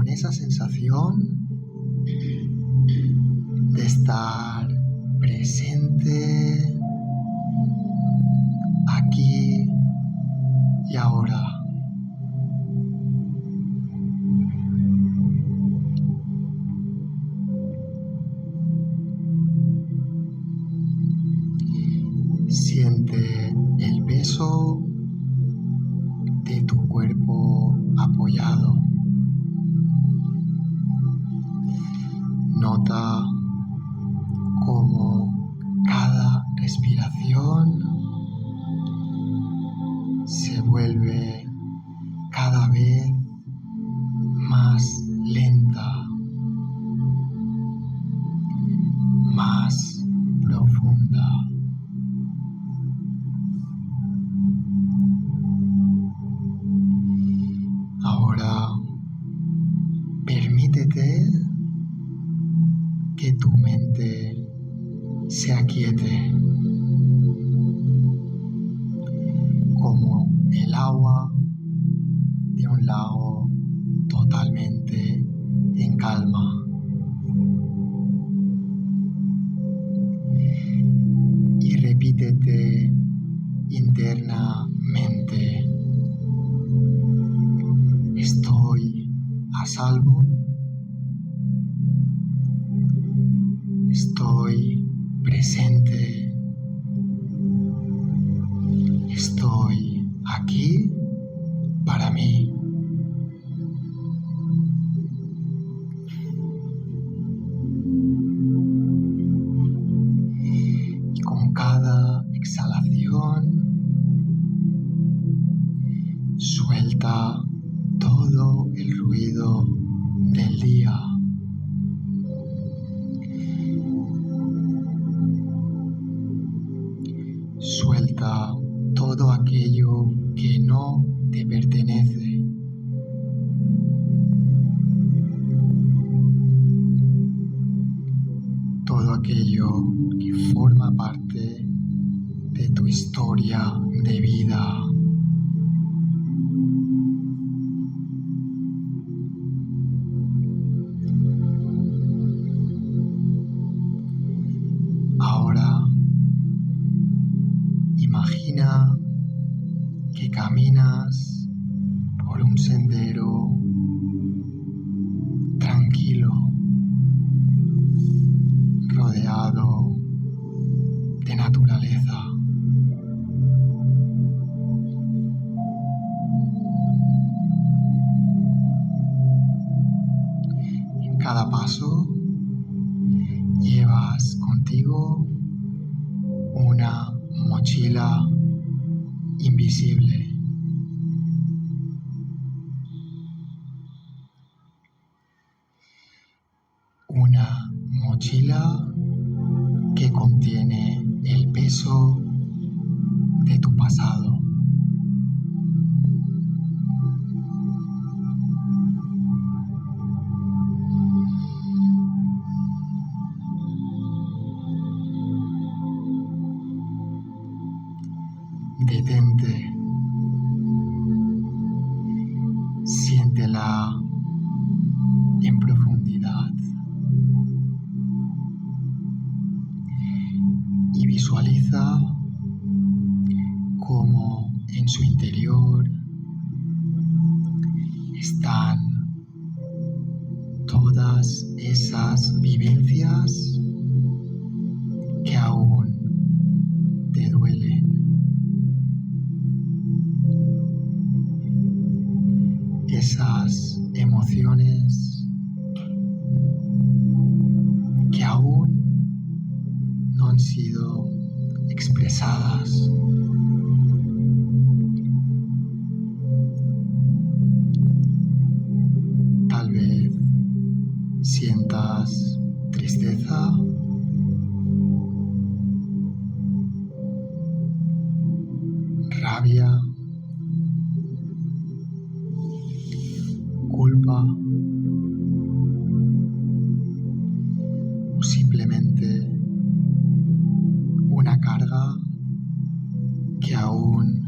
con esa sensación de estar presente aquí y ahora. Siente el peso de tu cuerpo apoyado. Nota cómo cada respiración se vuelve cada vez más lenta, más profunda. Ahora permítete que tu mente se aquiete, como el agua de un lago totalmente en calma. Y repítete internamente: estoy a salvo, estoy presente, estoy aquí para mí. Y con cada exhalación, suelta todo el ruido del día. Suelta todo aquello que no te pertenece. Todo aquello que forma parte de tu historia de vida. Ahora imagina que caminas por un sendero tranquilo, rodeado de naturaleza. En cada paso llevas contigo una mochila invisible. Una mochila que contiene el peso de tu pasado. Detente. Siéntela en profundidad. Y visualiza cómo en su interior están todas esas vivencias que aún te duelen. Esas emociones que aún no han sido expresadas. Tal vez sientas tristeza, rabia, culpa o simplemente una carga que aún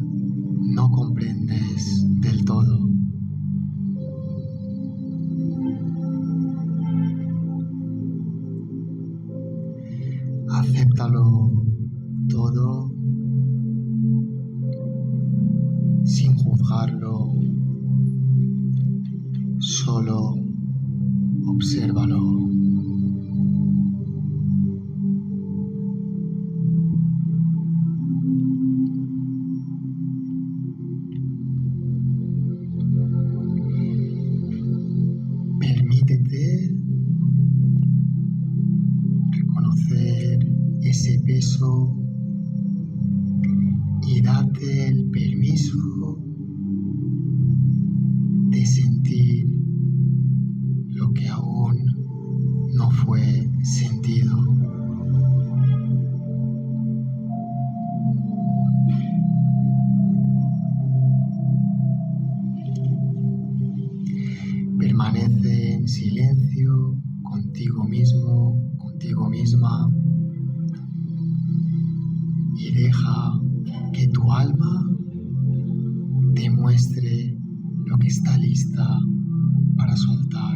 no comprendes del todo. Solo obsérvalo. Permítete reconocer ese peso y date el permiso de sentir lo que aún no fue sentido. Permanece en silencio contigo mismo, contigo misma, y deja que tu alma te muestre lo que está lista para soltar.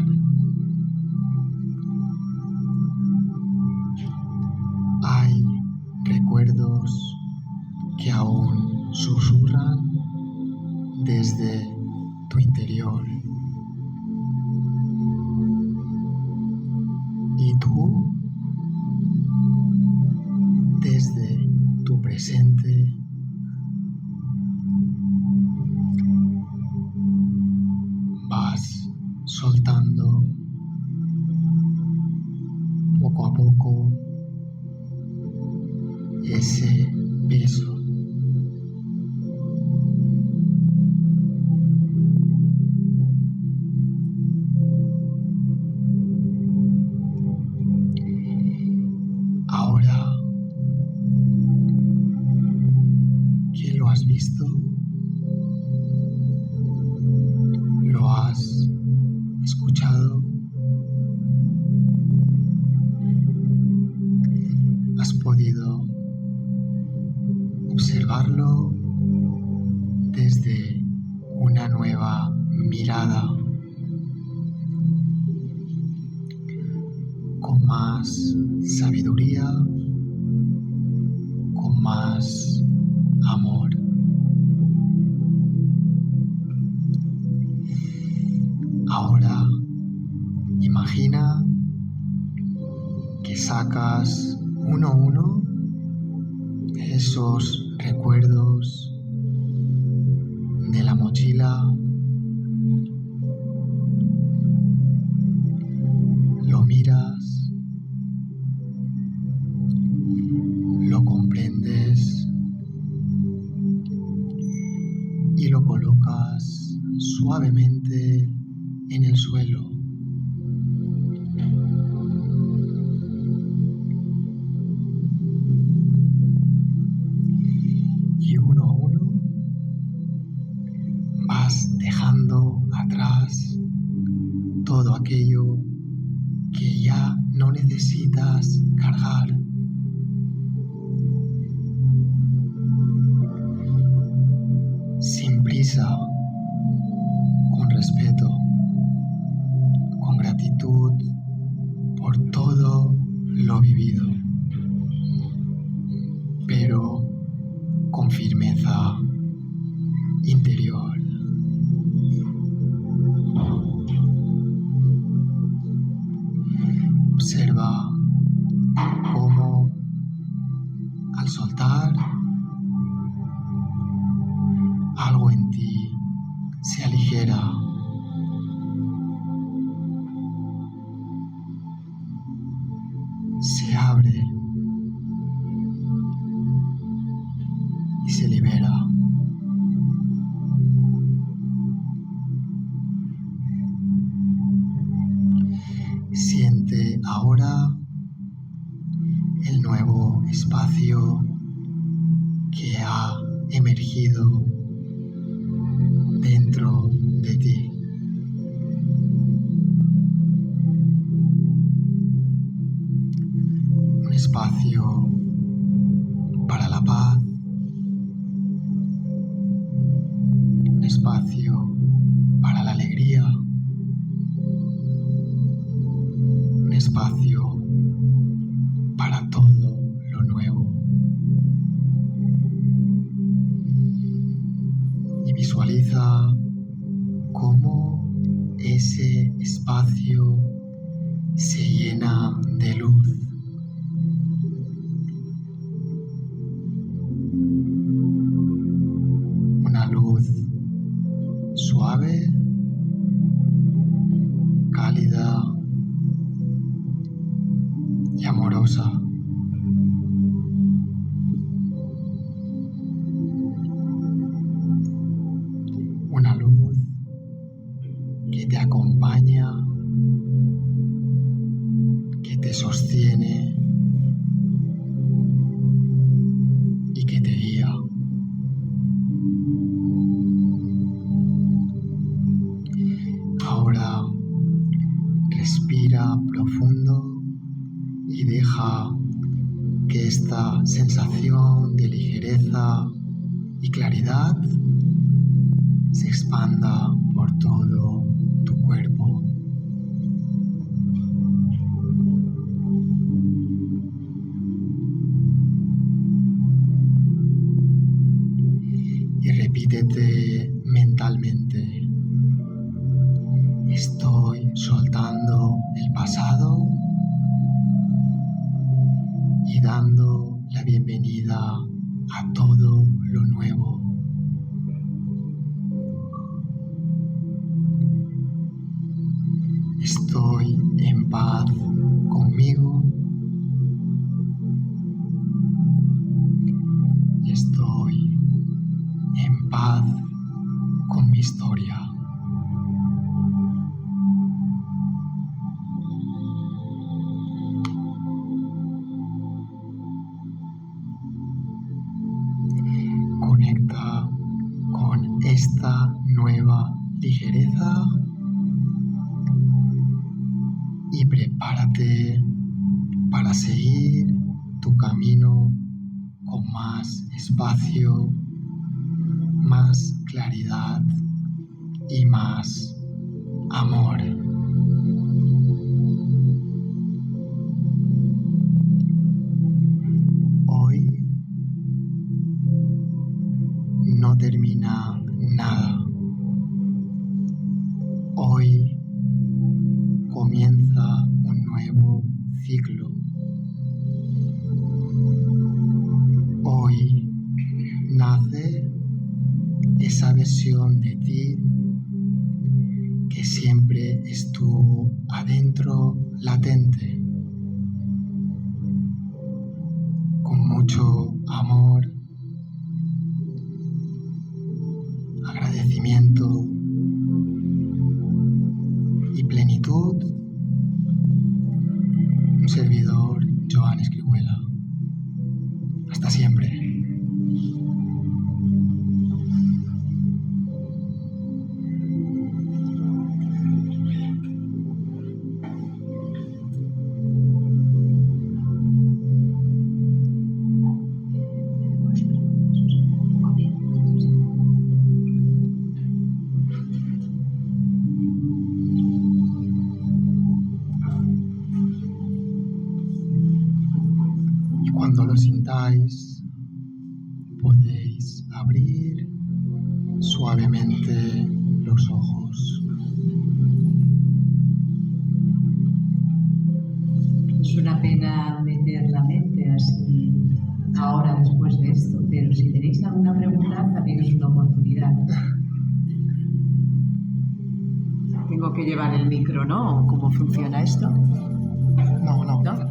Hay recuerdos que aún susurran desde tu interior. Y tú, desde tu presente, vas soltando poco a poco ese peso. Ahora que lo has visto, lo has escuchado, has podido observarlo desde una nueva mirada, con más sabiduría, con más amor. Ahora imagina que sacas uno a uno esos recuerdos de la mochila, lo miras, lo comprendes y lo colocas suavemente en el suelo. Y uno a uno vas dejando atrás todo aquello que ya no necesitas cargar. Sin prisa, con respeto, con gratitud por todo lo vivido, pero con firmeza interior. Observa cómo al soltar algo en ti se aligera. Se abre y se libera. Siente ahora el nuevo espacio que ha emergido dentro de ti. Un espacio para la paz, un espacio para la alegría, un espacio para todo lo nuevo. Y visualiza cómo ese espacio se llena de luz. Una luz suave, cálida y amorosa. Una luz que te acompaña, que te sostiene y que te guía. Ahora respira profundo y deja que esta sensación de ligereza y claridad se expanda por todo tu cuerpo. Y repítete mentalmente: estoy soltando el pasado y dando la bienvenida a todo lo nuevo. Estoy en paz conmigo y estoy en paz con mi historia. Conecta con esta nueva ligereza y prepárate para seguir tu camino con más espacio, más claridad y más amor. Hoy no termina nada. Hoy comienza un nuevo ciclo. Hoy nace esa versión de ti que siempre estuvo adentro, latente, con mucho amor, agradecimiento y plenitud. Un servidor, Joan Escrihuela. Hasta siempre. Cuando lo sintáis, podéis abrir suavemente los ojos. Es una pena meter la mente así ahora después de esto, pero si tenéis alguna pregunta también es una oportunidad. Tengo que llevar el micro, ¿no? ¿Cómo funciona esto? No. ¿No?